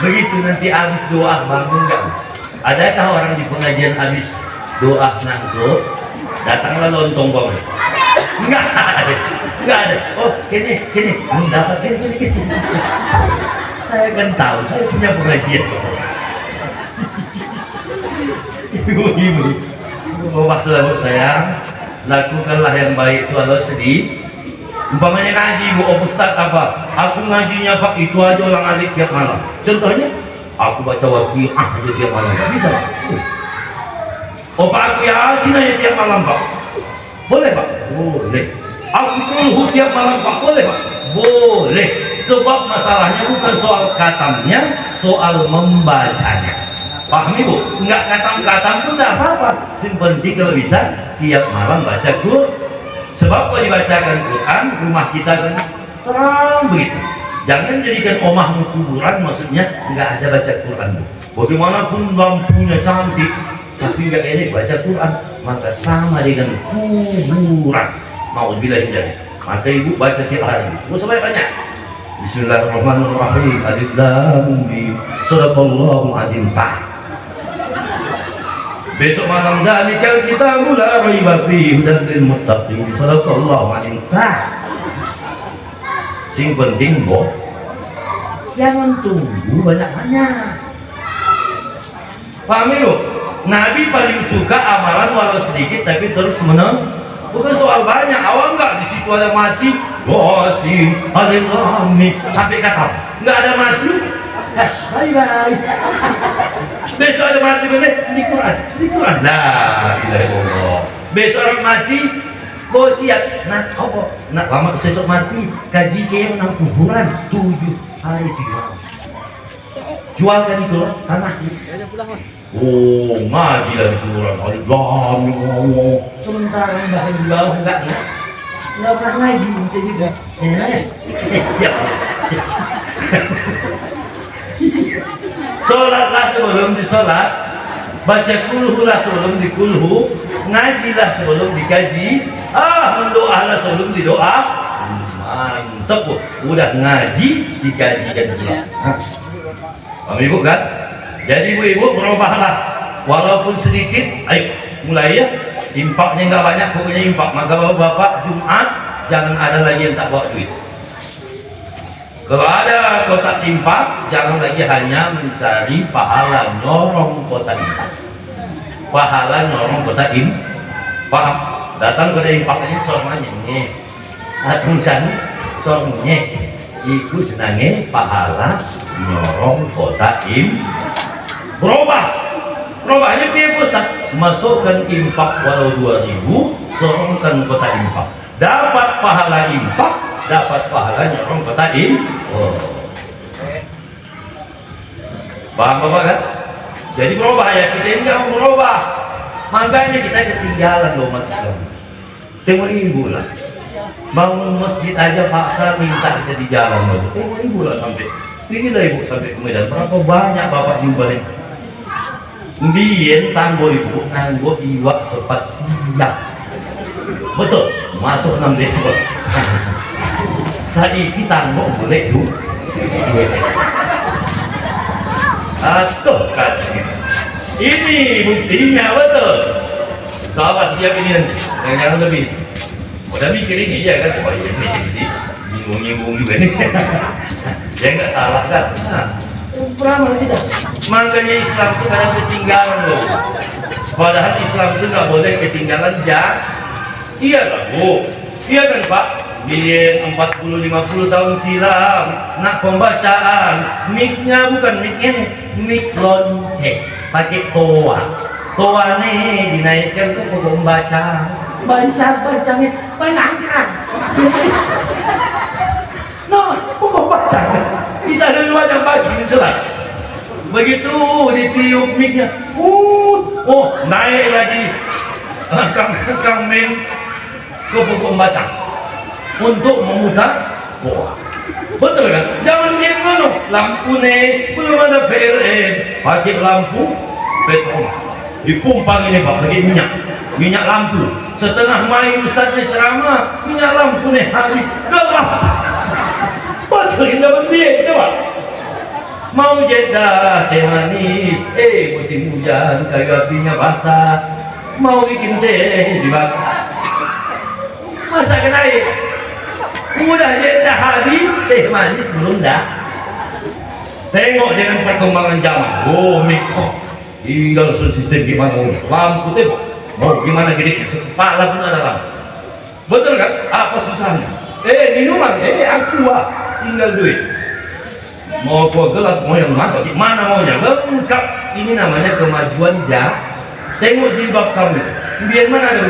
S3: Begitu nanti habis doa bangun enggak? Adakah orang di pengajian habis doa ngantuk datanglah lontong bang? Enggak ada. Oh kini mendapat kini. Saya kan tahu, saya punya pengajian. Ibu, bapak lalu sayang, lakukanlah yang baik kalau sedih. Umpamanya ngaji bu, Ustaz apa? Aku ngajinya pak itu aja orang alik tiap malam. Contohnya, aku baca Waqiah aja tiap malam. Bisa pak? Oh pak aku Yasin aja tiap malam pak. Boleh pak? Boleh. Aku kulhu tiap malam pak. Boleh pak? Boleh. Sebab masalahnya bukan soal katamnya, soal membacanya. Paham ibu? Enggak katam-katam pun tidak apa-apa. Yang penting kalau bisa tiap malam baca Quran. Sebab kalau dibacakan Quran, rumah kita kan terang begitu. Jangan jadikan omahmu kuburan, maksudnya enggak ada baca Quran. Bagaimanapun lampunya cantik, tapi enggak enak baca Quran, maka sama dengan kuburan. Nauzubillah min dzalik. Maka ibu baca tiap hari. Enggak usah banyak. Bismillahirrahmanirrahim. Alif lam mim. Shadaqallahul azim. Besok malam dzalikal kitabul la raiba fihi hudan lil muttaqin. Shadaqallahu azim. Sing penting boh, jangan tunggu banyak-banyak. Paham ibu? Nabi paling suka amalan walau sedikit tapi terus menang. Bukan soal banyak, awal enggak di situ ada mati, Yasin, Alif Lam Mim sampai kata enggak ada mati. Bye. Besok ada mati bener di Quran. La ilaha illallah. Besok orang mati Bos siap, nak apa? Nak lama sesok mati, gaji kaya menang kuburan 7 hari jual. Jual kan itu lah, tanah. Oh, ngaji lah di kuburan. Allah, sementara enggak jual enggak pernah ngaji bisa juga. Ya. Sholatlah sebelum disolat, baca kulhulah sebelum dikulhu, ngajilah sebelum dikaji, mendoalah sebelum didoa. Mantap bu, udah ngaji dikajikan pula. Paham ibu kan? Jadi ibu-ibu berubahlah, walaupun sedikit. Ayo mulai ya, impaknya nggak banyak, pokoknya impak. Maka bapak Jumat jangan ada lagi yang tak bawa duit. Kalau ada kotak impak, jangan lagi hanya mencari pahala nyorong kotak impak. Pahala nyorong kotak impak. Datang pada impaknya sormanya nih. Atung san sormanya ikut jenenge pahala nyorong kotak impak. Berubahnya biar Ustaz. Masukkan impak walau 2.000, sorongkan kotak impak. Dapat pahala impak, dapat pahala nyorong kotak impak. Paham Bapak kan? Jadi berubah ya, kita ini jangan berubah. Makanya kita ketinggalan loh umat Islam. Tengok ibu lah, bangun masjid aja paksa minta kita di jalan loh. Tengok ibu lah sampai, pergilah ibu sampai ke Medan. Berapa banyak bapak jumpa nih? Mbien tanggo ibu nganggo iwak sepat siang. Betul, masuk 6 ekor. Saiki tanggo boleh tuh. Atuh kacang. Ini buktinya betul. Salah siap ini nanti. Jangan lebih. Udah mikir ini ya kan? Oh iya ini bingung juga nih. Ya nggak salah kan? Nah. Beramal tidak. Makanya Islam itu kadang ketinggalan loh. Padahal Islam itu nggak boleh ketinggalan Iya lah bu. Iya kan Pak? Di 40-50 tahun silam, nak pembacaan, mic-nya bukan mic-nya nih, mic lonceng, pakai toa. Toa nih dinaikkan ke pembaca, baca-bacanya penangkan. Pembaca bisa ada wajah baca ini selai. Begitu ditiup mic-nya, naik lagi kang men ke pembaca. Untuk memutar toa. Betul kan? Jangan lihat mana lampu nih, belum ada PLN, pakai lampu petrol. Dipumpang ini Pak, pakai minyak lampu. Setengah main Ustaznya ceramah, minyak lampu nih habis, gelap. Betul kita berbiaya, coba. Mau jeda teh manis, musim hujan kayu apinya basah. Mau bikin teh dibakar, masakan air. Udah jeda habis, teh manis belum dah. Tengok dengan perkembangan zaman. Tinggal sistem gimana lampu teh mau gimana gede kepala pun ada lampu. Betul kan? Apa susahnya? Minuman, aqua, tinggal duit. Mau gua gelas, mau yang mana? Gimana maunya? Lengkap. Ini namanya kemajuan Tengok jilbab kamu. Biar mana ada?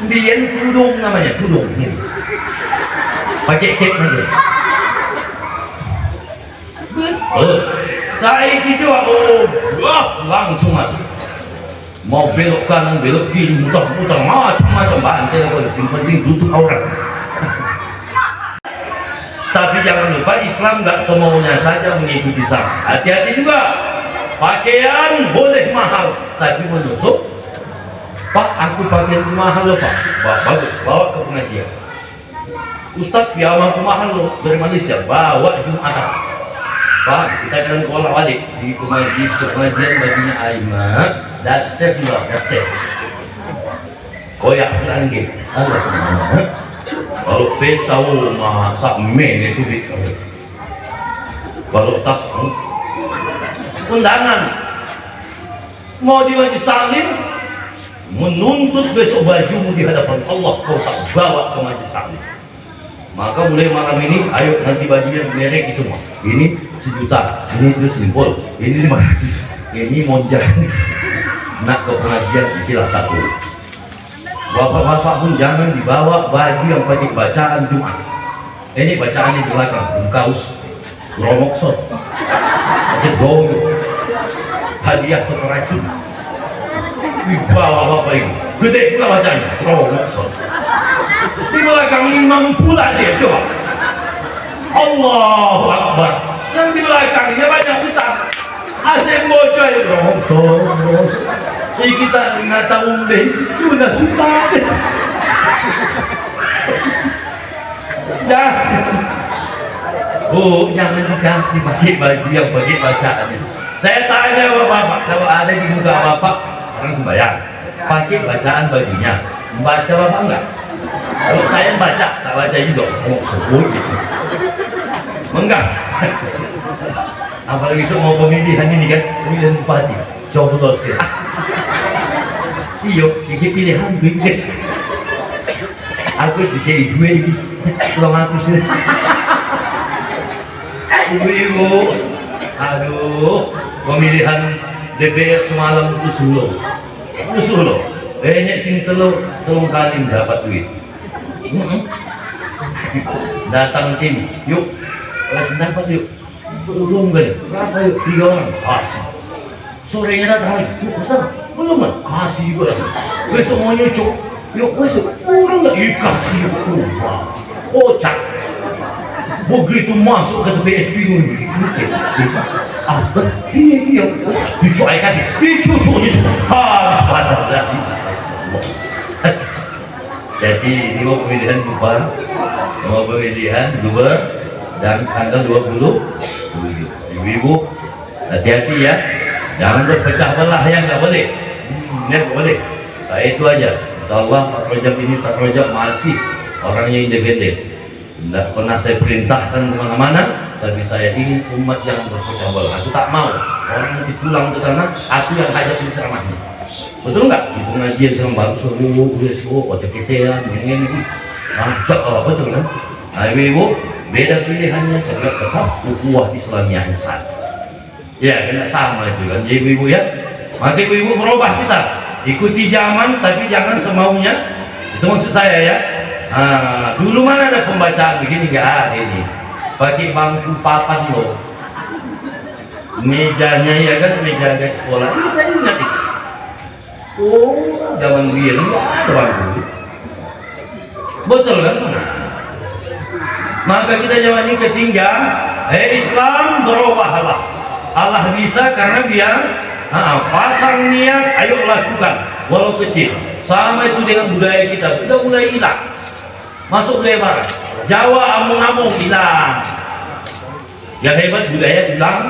S3: Biar tudung namanya, tudung. Pakai kek aja. Saya gitu, langsung masuk. Mau belok kanan, belok kiri, muter-muter, macam-macam bantai apa yang penting tutup aurat. Tapi jangan lupa Islam nggak semaunya saja mengikuti Islam. Hati-hati juga. Pakaian boleh mahal, tapi menutup. Pak, aku pakaian mahal loh Pak. Bagus, bawa ke pengajian. Ustaz, piyama mahal loh dari Malaysia, bawa Jumatan. Pak, kita akan kolak balik di pengajian bajunya Aiman, daster juga, daster. Koyak lagi, ada kemana? Kalau pesta masak men itu bikin. Kalau tas undangan mau di majlis taklim, menuntut besok bajumu di hadapan Allah kau tak bawa ke majlis taklim. Maka mulai malam ini, ayo nanti bajunya merek semua. Ini 1 juta, ini terus limpol, ini 500, ini monjar. Nak ke pengajian istilah takut. Bapak-bapak pun jangan dibawa baju yang pakai bacaan Jumat. Ini bacaan di belakang, kaos, romokson, pakai bau, hadiah atau racun. Dibawa bapak ini, gede pula bacanya, romokson. Di belakang imam pula dia, coba. Allahu Akbar. Yang di belakangnya banyak ustaz. Asing bocah itu romokson. Kita nggak tahu deh, itu udah suka. Jangan dikasih pakai baju yang pakai bacaannya. Saya tanya bapak, kalau ada di muka bapak orang sembahyang, pakai bacaan bajunya, baca bapak enggak? Kalau saya baca, tak baca juga. Gitu. Enggak. Apalagi mau pemilihan ini kan, pemilihan bupati, coba terus. Iyo, ini pilihan gue. Aku dikei gue ini, kurang ratus ini. Ibu-ibu, aduh, pemilihan DPR semalam itu Solo. Ini sini telung kali dapat duit. Datang tim, yuk, dapat yuk. Belum kan? Berapa yuk? 3 orang. Kasih. Sorenya datang lagi. Yuk, besar. Belum kan? Kasih juga. Besok mau nyucuk. Yuk, besok. Kurang nggak? Yuk, kasih. Kocak. Begitu masuk ke TPS bingung. Apa? Iya. Dicuaikan. Dicucuk. Harus padam lagi. Jadi, ini mau pemilihan gubernur. Mau pemilihan gubernur. Dan tanggal 20 ibu-ibu hati-hati ya, jangan berpecah belah, yang nggak boleh. Ini nggak boleh. Nah, itu aja. Insyaallah Pak Rojab ini, Pak Rojab masih orangnya independen. Tidak pernah saya perintahkan kemana-mana, tapi saya ingin umat jangan berpecah belah. Aku tak mau orang nanti pulang ke sana, aku yang hadapi ceramahnya. Betul nggak? Itu ngajian sama baru suruh, ketean, ini, ngajak betul kan? Nah, ibu-ibu, beda pilihannya, tapi tetap ukhuwah Islamiyahnya satu. Ya, kena sama itu kan, ibu-ibu ya. Maka ibu-ibu berubah kita, ikuti zaman, tapi jangan semaunya. Itu maksud saya ya. Dulu mana ada pembacaan begini, nggak ada ini. Pakai bangku papan loh, mejanya ya kan, meja di sekolah. Ini saya ingat itu. Zaman dia nggak ada bangku. Betul kan? Maka kita jangan ini ketinggalan. Islam berubahlah. Allah bisa karena dia pasang niat, ayo lakukan walau kecil. Sama itu dengan budaya kita, sudah mulai hilang. Masuk budaya barat, Jawa amung-amung hilang. Yang hebat budaya hilang.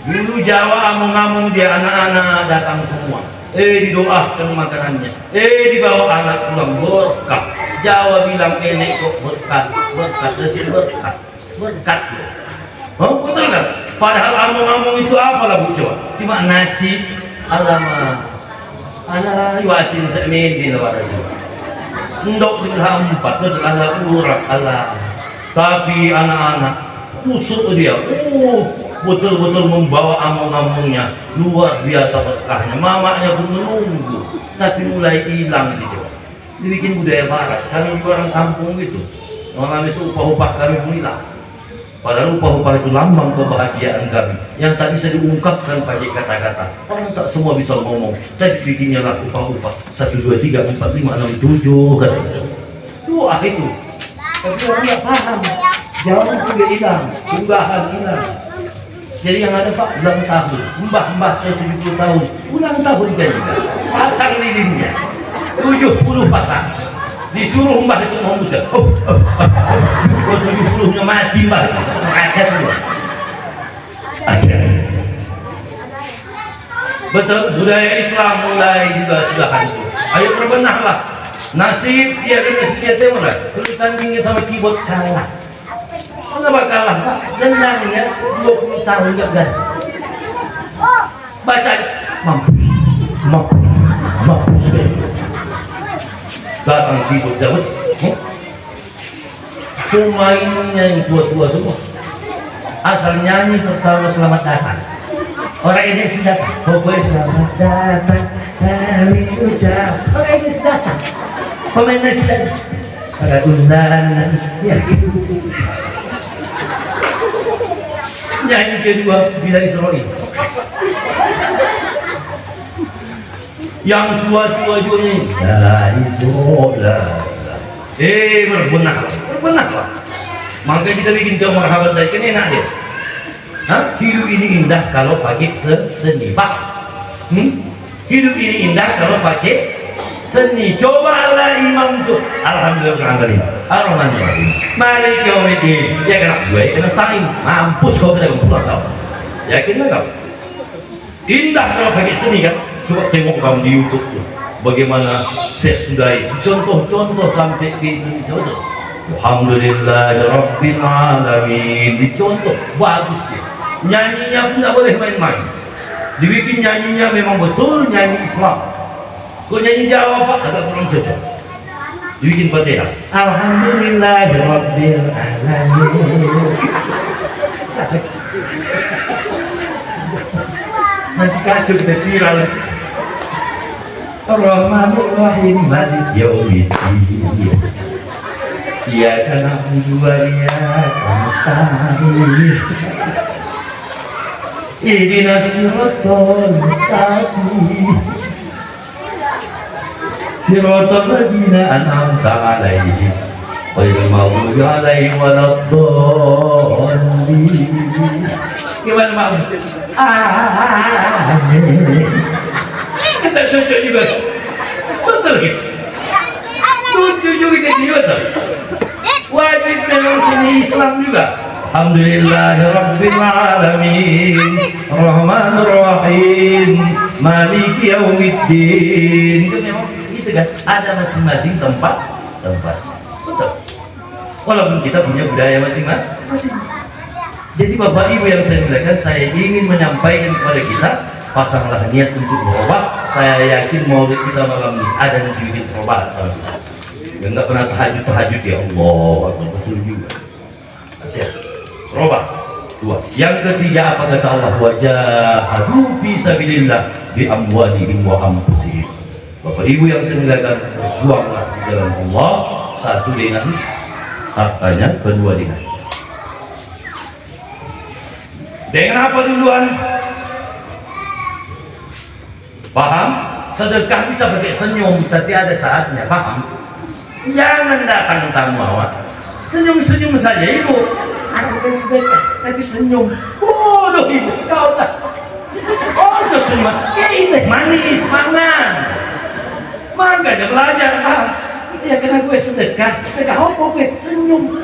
S3: Dulu Jawa amung-amung, dia anak-anak datang semua. Didoakan makanannya. Dibawa anak pulang berkah. Jawa bilang nenek kok berkat, hasil berkat. Oh, betul kan? Padahal amung-amung itu apa lah bu coba? Cuma nasi, alamak, wasin semedi lah pada coba. Ndok dengan 4, betul anak urat Allah. Tapi anak-anak tusuk dia. Betul-betul membawa amung-amungnya, luar biasa berkahnya. Mamanya pun menunggu, tapi mulai hilang gitu. Dibikin budaya barat. Kami juga orang kampung gitu. Orang habis upah-upah kami pun hilang. Padahal upah-upah itu lambang kebahagiaan kami. Yang tak bisa diungkapkan pakai kata-kata. Orang tak semua bisa ngomong. Tapi bikinnya lah upah-upah 1, 2, 3, 4, 5, 6, 7 kan. Itu. Tapi orang tak paham. Jangan juga hilang, unggahan hilang. Jadi yang ada Pak, ulang tahun, mbah saya 70 tahun, ulang tahun kan juga, pasang lilinnya, 70 pasang, disuruh mbah itu mau musik, 70-nya mati mbah, rakyat semua. Betul, budaya Islam mulai juga sudah hancur. Ayo berbenahlah, nasib dia dan nasibnya tema lah, kalau tandingnya sama keyboard kalah. Kenapa kalah Pak? Dendamnya 20 tahun nggak ganti. Baca mampus. Datang keyboard zaman, pemainnya yang tua-tua semua. Asal nyanyi pertama selamat datang. Orang ini sudah pokoknya selamat datang Hari ucap pemain datang, pemain datang pada undangan ya. Nyanyi kedua bila Israel. Yang tua-tua juga nyanyi. Berbenahlah. Maka kita bikin kemarhaban saya kan enak dia. Hidup ini indah kalau pakai seni, Pak. Hidup ini indah kalau pakai seni. Cobalah imam tuh. Alhamdulillah. Ar-Rahmanir-Rahim. Malik yaumiddin. Ya kena gue, kena stain. Mampus kau kena pulang kau. Yakin nggak kau? Indah kalau pakai seni kan? Coba tengok kamu di YouTube tuh. Bagaimana Syekh Sudais. Contoh-contoh sampai ke Indonesia betul. Alhamdulillahirabbil alamin. Dicontoh bagus dia. Nyanyinya pun tak boleh main-main. Dibikin nyanyinya memang betul nyanyi Islam. Kok nyanyi Jawa Pak agak kurang cocok. Dibikin Fatihah. Alhamdulillahirabbil alamin. Nanti kacau kita viral. Ar-Rahmanir-Rahim Malik yaumiddin. Iyyaka na'budu wa iyyaka nasta'in. Ihdinas siratal mustaqim. Siratal ladzina an'amta 'alaihim ghairil maghdubi 'alaihim waladdallin. Gimana Mak? Amin. Kita cocok juga. Betul gitu. Lucu juga jadi betul. Wajib memang seni Islam juga. Alhamdulillahirabbil alamin. Rahmanir-Rahim. Maliki yaumiddin. Itu memang gitu kan. Ada masing-masing tempat. Betul. Walaupun kita punya budaya masing-masing. Jadi Bapak Ibu yang saya muliakan, saya ingin menyampaikan kepada kita, pasanglah niat untuk berobat. Saya yakin maulid kita malam ini ada yang bikin berobat sama kita. Yang nggak pernah tahajud ya Allah, betul juga. Ya, berobat. Dua. Yang ketiga apa kata Allah? Wajahadu fi sabilillah bi amwalihim wa anfusihim. Bapak Ibu yang saya muliakan, berjuanglah di jalan Allah. Satu dengan hartanya, kedua dengan apa duluan? Paham? Sedekah bisa pakai senyum, tapi ada saatnya, paham? Jangan datang tamu awak. Senyum-senyum saja ibu. Ada bukan sedekah, tapi senyum. Bodoh ibu, kau tak. Oh, senyum. Ya ini manis, mangan. Maka dia belajar, paham? Ya kena gue sedekah apa gue senyum.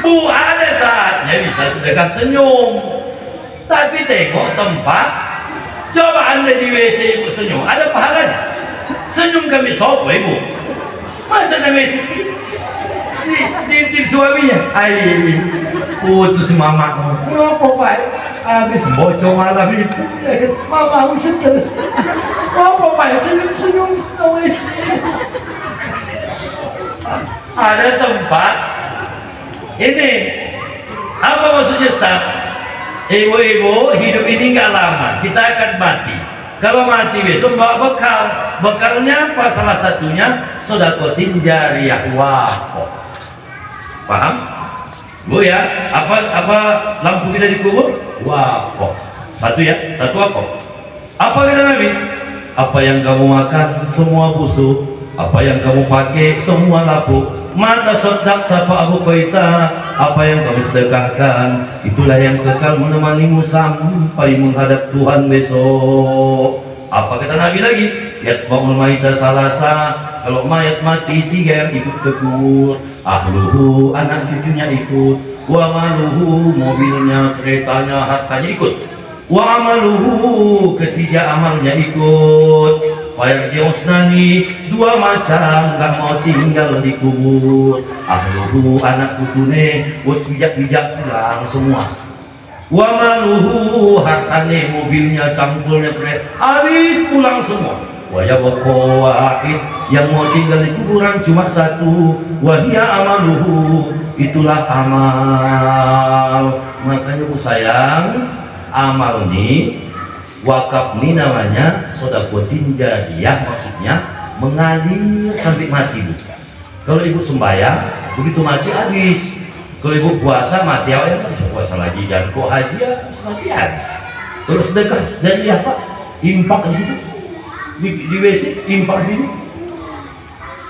S3: Bu, ada saatnya bisa sedekah senyum. Tapi tengok tempat. Coba anda di WC ibu senyum, ada pahalanya. Senyum kami sopo ibu. Masa kami diintip suaminya. Ai, putus mama. Kenapa Pak? Habis bocor malam itu. Mama aku sedih. Kenapa Pak? Senyum ke WC. Ada tempat. Ini apa maksudnya Ustaz? Ibu-ibu, hidup ini nggak lama, kita akan mati. Kalau mati besok bawa bekal. Bekalnya apa? Salah satunya sedekah jariyah wakaf. Paham? Bu ya, apa lampu kita dikubur? Wakaf. Satu ya, satu wakaf. Apa kata Nabi? Apa yang kamu makan semua busuk, apa yang kamu pakai semua lapuk. Mata sodak tapa Abu Qaita, apa yang kami sedekahkan itulah yang kekal menemanimu sampai menghadap Tuhan besok. Apa kata Nabi lagi? Yatba'ul maita salasa, kalau mayat mati 3 yang ikut ke kubur. Ahluhu, anak cucunya ikut. Wa maluhu, mobilnya, keretanya, hartanya ikut. Wa amaluhu, ketiga amalnya ikut. Wayarji'usnani, 2 macam gak mau tinggal di kubur. Ahluhu, anak cucune, bos bijak-bijak pulang semua. Wa maluhu, hartane, mobilnya, cangkulnya, habis pulang semua. Wa yabqa wahid, yang mau tinggal di kuburan cuma 1. Wa hiya amaluhu, itulah amal. Makanya Bu sayang, amal ini Wakaf ini namanya sodakotin jariyah, maksudnya mengalir sampai mati bu. Kalau ibu sembahyang begitu mati habis. Kalau ibu puasa mati awalnya bisa puasa lagi, dan kok haji ya mati habis. Terus sedekah jariyah pak, impak di situ, di WC impak di sini.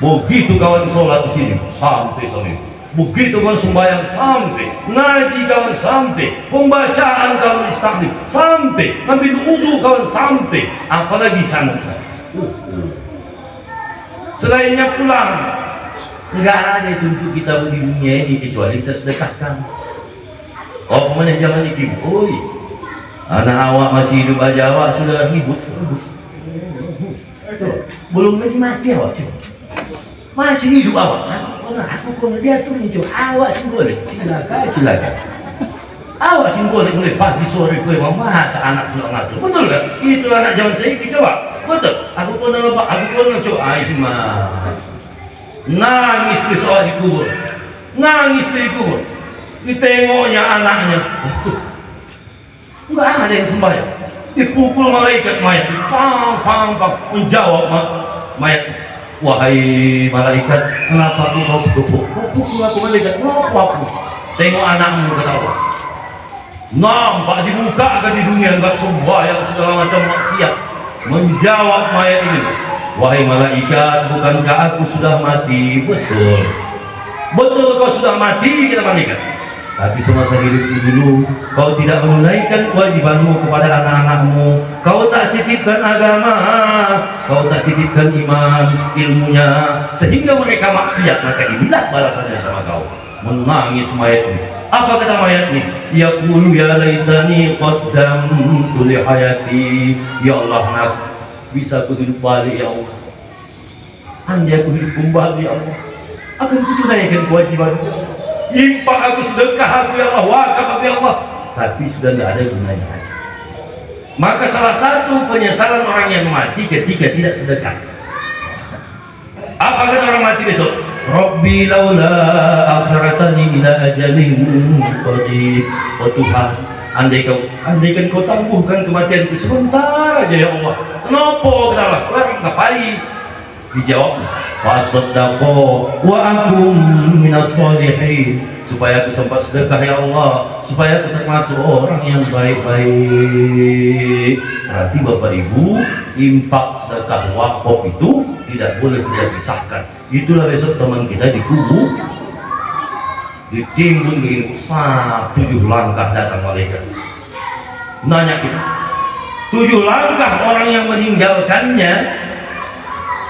S3: Begitu kawan sholat di sini sampai sore. Begitu kawan sembahyang sampai, ngaji kawan sampai, pembacaan kawan istighfar sampai, ngambil wudu kawan sampai, apalagi sangat. Selainnya pulang, nggak ada itu untuk kita di dunia ini kecuali kita sedekahkan. Oh kemana zaman ini? Oi, anak awak masih hidup aja awak sudah ribut. Belum lagi mati awak coba. Masih hidup awak, aku pun dia tuh muncul awak sih boleh, cilaka. Awak sih boleh pagi sore boleh masa anak pulang ngatur, betul kan? Itu anak zaman saya coba, betul. Aku pun coba, itu mah nangis di soal di kubur, nangis di kubur, ditengoknya anaknya, enggak ada yang sembahyang, dipukul malaikat mayat, pang, menjawab mayat. Wahai malaikat, kenapa kau pukul aku malaikat? Kenapa aku? Tengok anakmu kata Allah. Nampak dibuka akan di dunia enggak sembahyang segala macam maksiat. Menjawab mayat ini, wahai malaikat, bukankah aku sudah mati? Betul kau sudah mati kata malaikat. Tapi semasa hidupmu dulu kau tidak menunaikan kewajibanmu kepada anak-anakmu. Kau tak titipkan agama, kau tak titipkan iman, ilmunya, sehingga mereka maksiat. Maka inilah balasannya sama kau. Menangis mayat ini. Apa kata mayat ini? Yaqulu ya laitani qaddamtu li hayati. Ya Allah, nak bisa aku hidup balik ya Allah. Andai aku hidup kembali ya Allah, akan ku tunaikan kewajiban. Impak aku, sedekah aku ya Allah, wakaf aku ya Allah, tapi sudah tidak ada gunanya lagi. Maka salah satu penyesalan orang yang mati ketika tidak sedekah. Apa kata orang mati besok? Rabbi laula akhiratani ila ajalin qarib. Oh Tuhan, andaikan kau tangguhkan kematianku sebentar aja ya Allah. Kenapa kata Allah? Orang ngapain? Dijawab, wasaddaqo wa akum minas sholihin, supaya aku sempat sedekah ya Allah, supaya aku termasuk orang yang baik-baik. Berarti Bapak Ibu, infak, sedekah, wakaf itu tidak boleh kita pisahkan. Itulah besok teman kita di kubur ditimbun begini, 7 langkah datang malaikat nanya kita, 7 langkah orang yang meninggalkannya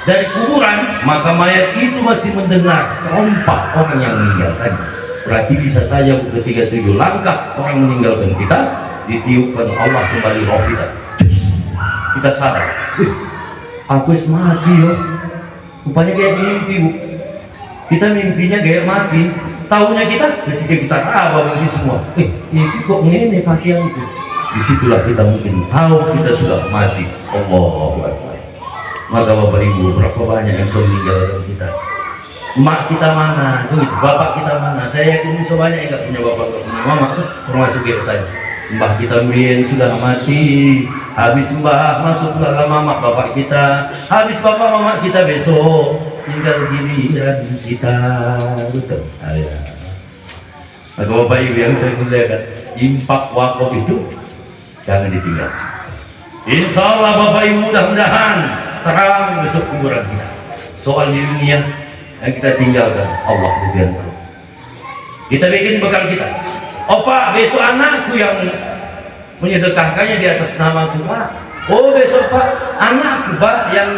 S3: dari kuburan, maka mayat itu masih mendengar rompak orang yang meninggalkan. Berarti bisa saja ketika 7 langkah orang meninggalkan kita, ditiupkan Allah kembali roh kita. Kita sadar, aku es mati yo. Rupanya kayak mimpi bu. Kita mimpinya kayak mati. Tahunya kita ketika kita rawat ini semua. Ini kok ngene pakaianku. Disitulah kita mungkin tahu kita sudah mati. Allahu Akbar. Maka Bapak Ibu, berapa banyak yang sudah meninggalkan kita? Mak kita mana? Bapak kita mana? Saya yakin so banyak yang nggak punya bapak, nggak punya mama, termasuk ya saya. Mbah kita mbien sudah mati. Habis mbah masuk dalam mama bapak kita. Habis bapak mama kita besok tinggal giliran kita. Betul. Ya. Maka Bapak Ibu yang saya muliakan, infak wakaf itu jangan ditinggal. Insya Allah Bapak Ibu mudah-mudahan terang besok kuburan kita. Soal di dunia yang kita tinggalkan, Allah berikan terus. Kita bikin bekal kita. Oh Pak, besok anakku yang menyedekahkannya di atas namaku Pak. Oh besok Pak, anakku Pak yang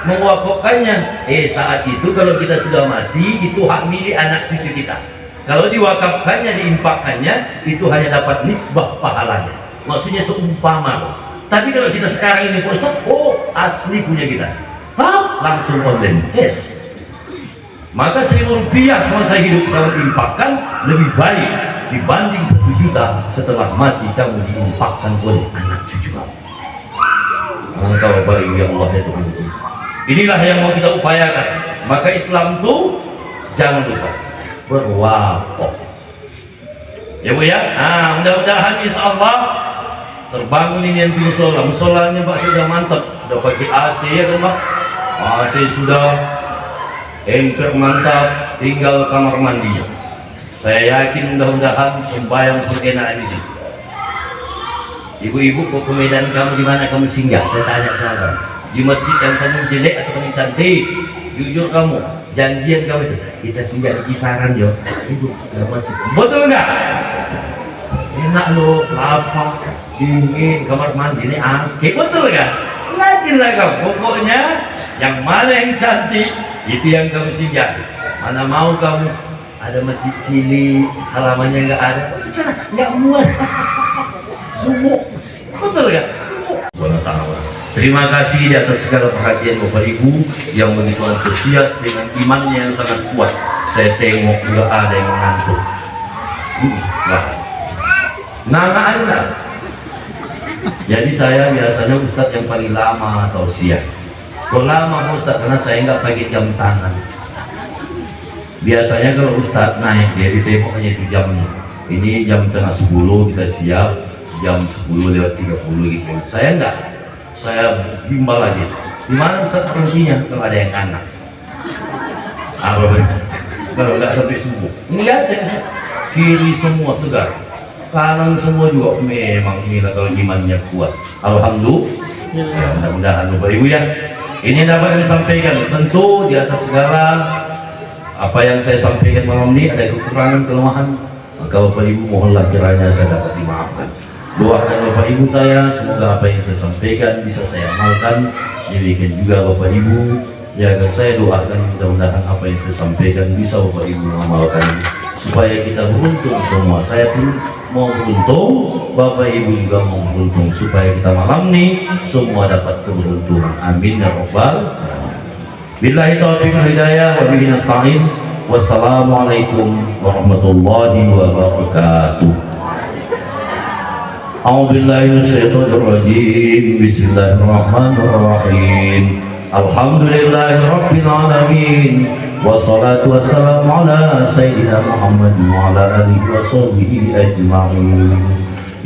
S3: mewakafkannya. Saat itu kalau kita sudah mati, itu hak milik anak cucu kita. Kalau diwakafkannya, diimpakkannya, itu hanya dapat nisbah pahalanya. Maksudnya seumpama. Tapi kalau kita sekarang ini Pak Ustaz, asli punya kita, langsung online cash. Maka 1.000 rupiah semasa hidup kamu infakkan lebih baik dibanding 1 juta setelah mati kamu diinfakkan oleh anak cucu kamu. Maka Bapak Ibu yang Allah itu, inilah yang mau kita upayakan. Maka Islam itu jangan lupa berwakaf. Ya Bu ya. Mudah-mudahan insya Allah terbangun ini yang musola. Musolanya Pak sudah mantap, sudah pakai AC ya kan Pak? AC sudah, emper mantap, tinggal kamar mandinya. Saya yakin mudah-mudahan sembahyang pun enak di situ. Ibu-ibu kok ke Medan kamu di mana kamu singgah? Saya tanya sekarang. Di masjid yang kamu jelek atau kamu cantik? Jujur kamu, janjian kamu itu. Kita singgah di kisaran yo. Ibu, ke masjid. Betul nggak? Enak loh, lapar, dingin, kamar mandi ini angke, betul kan? Yakinlah kamu. Pokoknya yang mana yang cantik itu yang kamu singgah. Mana mau kamu ada masjid cilik, halamannya nggak ada, nggak muat. Sumuk, betul kan? Sumuk. Terima kasih di atas segala perhatian Bapak Ibu yang begitu antusias dengan imannya yang sangat kuat. Saya tengok juga ada yang ngantuk. Nana Anda. Jadi saya biasanya Ustadz yang paling lama atau siang. Kok lama Ustadz? Karena saya nggak pakai jam tangan. Biasanya kalau Ustadz naik dia ditengok hanya itu jamnya. Ini jam tengah 10 kita siap, jam 10:30 gitu. Saya enggak, saya bimbal lagi. Di mana Ustadz berhentinya kalau ada yang anak? Apa benar? Kalau enggak sampai subuh. Ini lihat ya, kiri semua segar, kanan semua juga memang inilah kalau imannya kuat. Alhamdulillah. Ya, mudah-mudahan Bapak Ibu ya. Ini dapat kami sampaikan. Tentu di atas segala apa yang saya sampaikan malam ini ada kekurangan kelemahan, maka Bapak Ibu mohonlah kiranya saya dapat dimaafkan. Doakan Bapak Ibu saya semoga apa yang saya sampaikan bisa saya amalkan. Demikian juga Bapak Ibu ya, akan saya doakan mudah-mudahan apa yang saya sampaikan bisa Bapak Ibu mengamalkan supaya kita beruntung semua. Saya pun mau beruntung, Bapak Ibu juga mau beruntung supaya kita malam ini semua dapat keberuntungan. Amin ya rabbal alamin. Billahi taufiq wal hidayah wa bihi nasta'in. Wassalamualaikum warahmatullahi wabarakatuh. A'udzu billahi minasyaitonir rajim. Bismillahirrahmanirrahim. Alhamdulillahirabbil alamin. Wassalatu wassalamu ala sayyidina Muhammad wa ala alihi washabbihi ajma'in.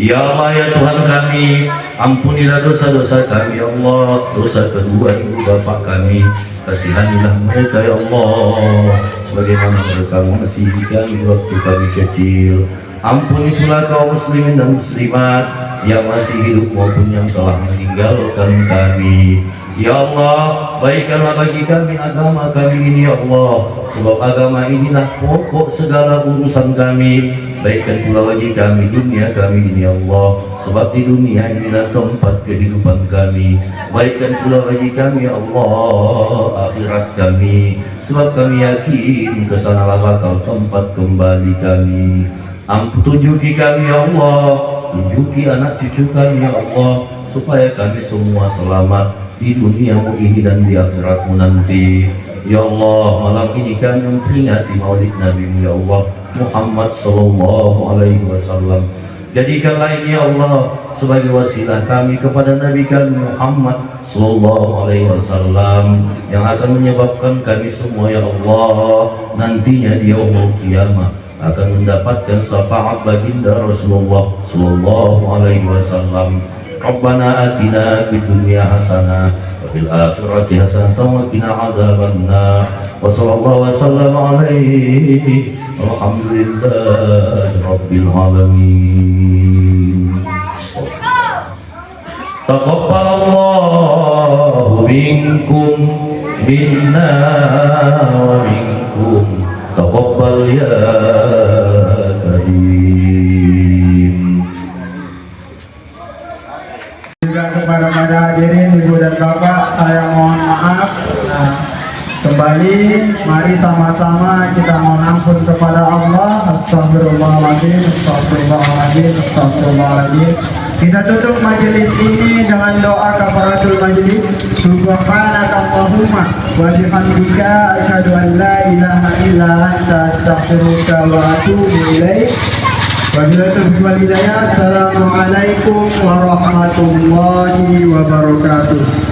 S3: Ya Allah ya Tuhan kami, ampunilah dosa-dosa kami ya Allah, dosa kedua ibu bapak kami, kasihanilah mereka ya Allah, sebagaimana mereka mengasihi kami waktu kami kecil. Ampuni pula kaum muslimin dan muslimat yang masih hidup maupun yang telah meninggalkan kami. Ya Allah, baikkanlah bagi kami agama kami ini ya Allah, sebab agama inilah pokok segala urusan kami. Baikkan pula bagi kami dunia kami ini ya Allah, sebab di dunia inilah tempat kehidupan kami. Baikkan pula bagi kami ya Allah akhirat kami, sebab kami yakin kesanalah bakal tempat kembali kami. Tunjuki kami ya Allah, tunjuki anak cucu kami ya Allah, supaya kami semua selamat di duniamu ini dan di akhiratmu nanti. Ya Allah, malam ini kami memperingati maulid Nabi ya Allah Muhammad sallallahu alaihi wasallam. Jadikanlah ini ya Allah sebagai wasilah kami kepada Nabi kami Muhammad sallallahu alaihi wasallam yang akan menyebabkan kami semua ya Allah nantinya di yaumul qiyamah akan mendapatkan syafaat baginda Rasulullah sallallahu alaihi wasallam. Rabbana atina fid dunya hasanah wa fil akhirati hasanah wa qina adzabannar. Wa sallallahu wasallam alaihi walhamdulillahi rabbil alamin. Taqabbalallahu minkum minna wa minkum taqabbal ya karim.
S2: Juga kepada hadirin ibu dan bapak saya mohon maaf. Kembali mari sama-sama kita mohon ampun kepada Allah. Astagfirullahaladzim, astagfirullahaladzim, astagfirullahaladzim. Kita tutup majelis ini dengan doa kafaratul majelis. Subhanakallahumma wa bihamdika asyhadu an la ilaha illa anta astaghfiruka wa atubu ilaik. Wabillahi taufiq wal hidayah. Assalamualaikum warahmatullahi wabarakatuh.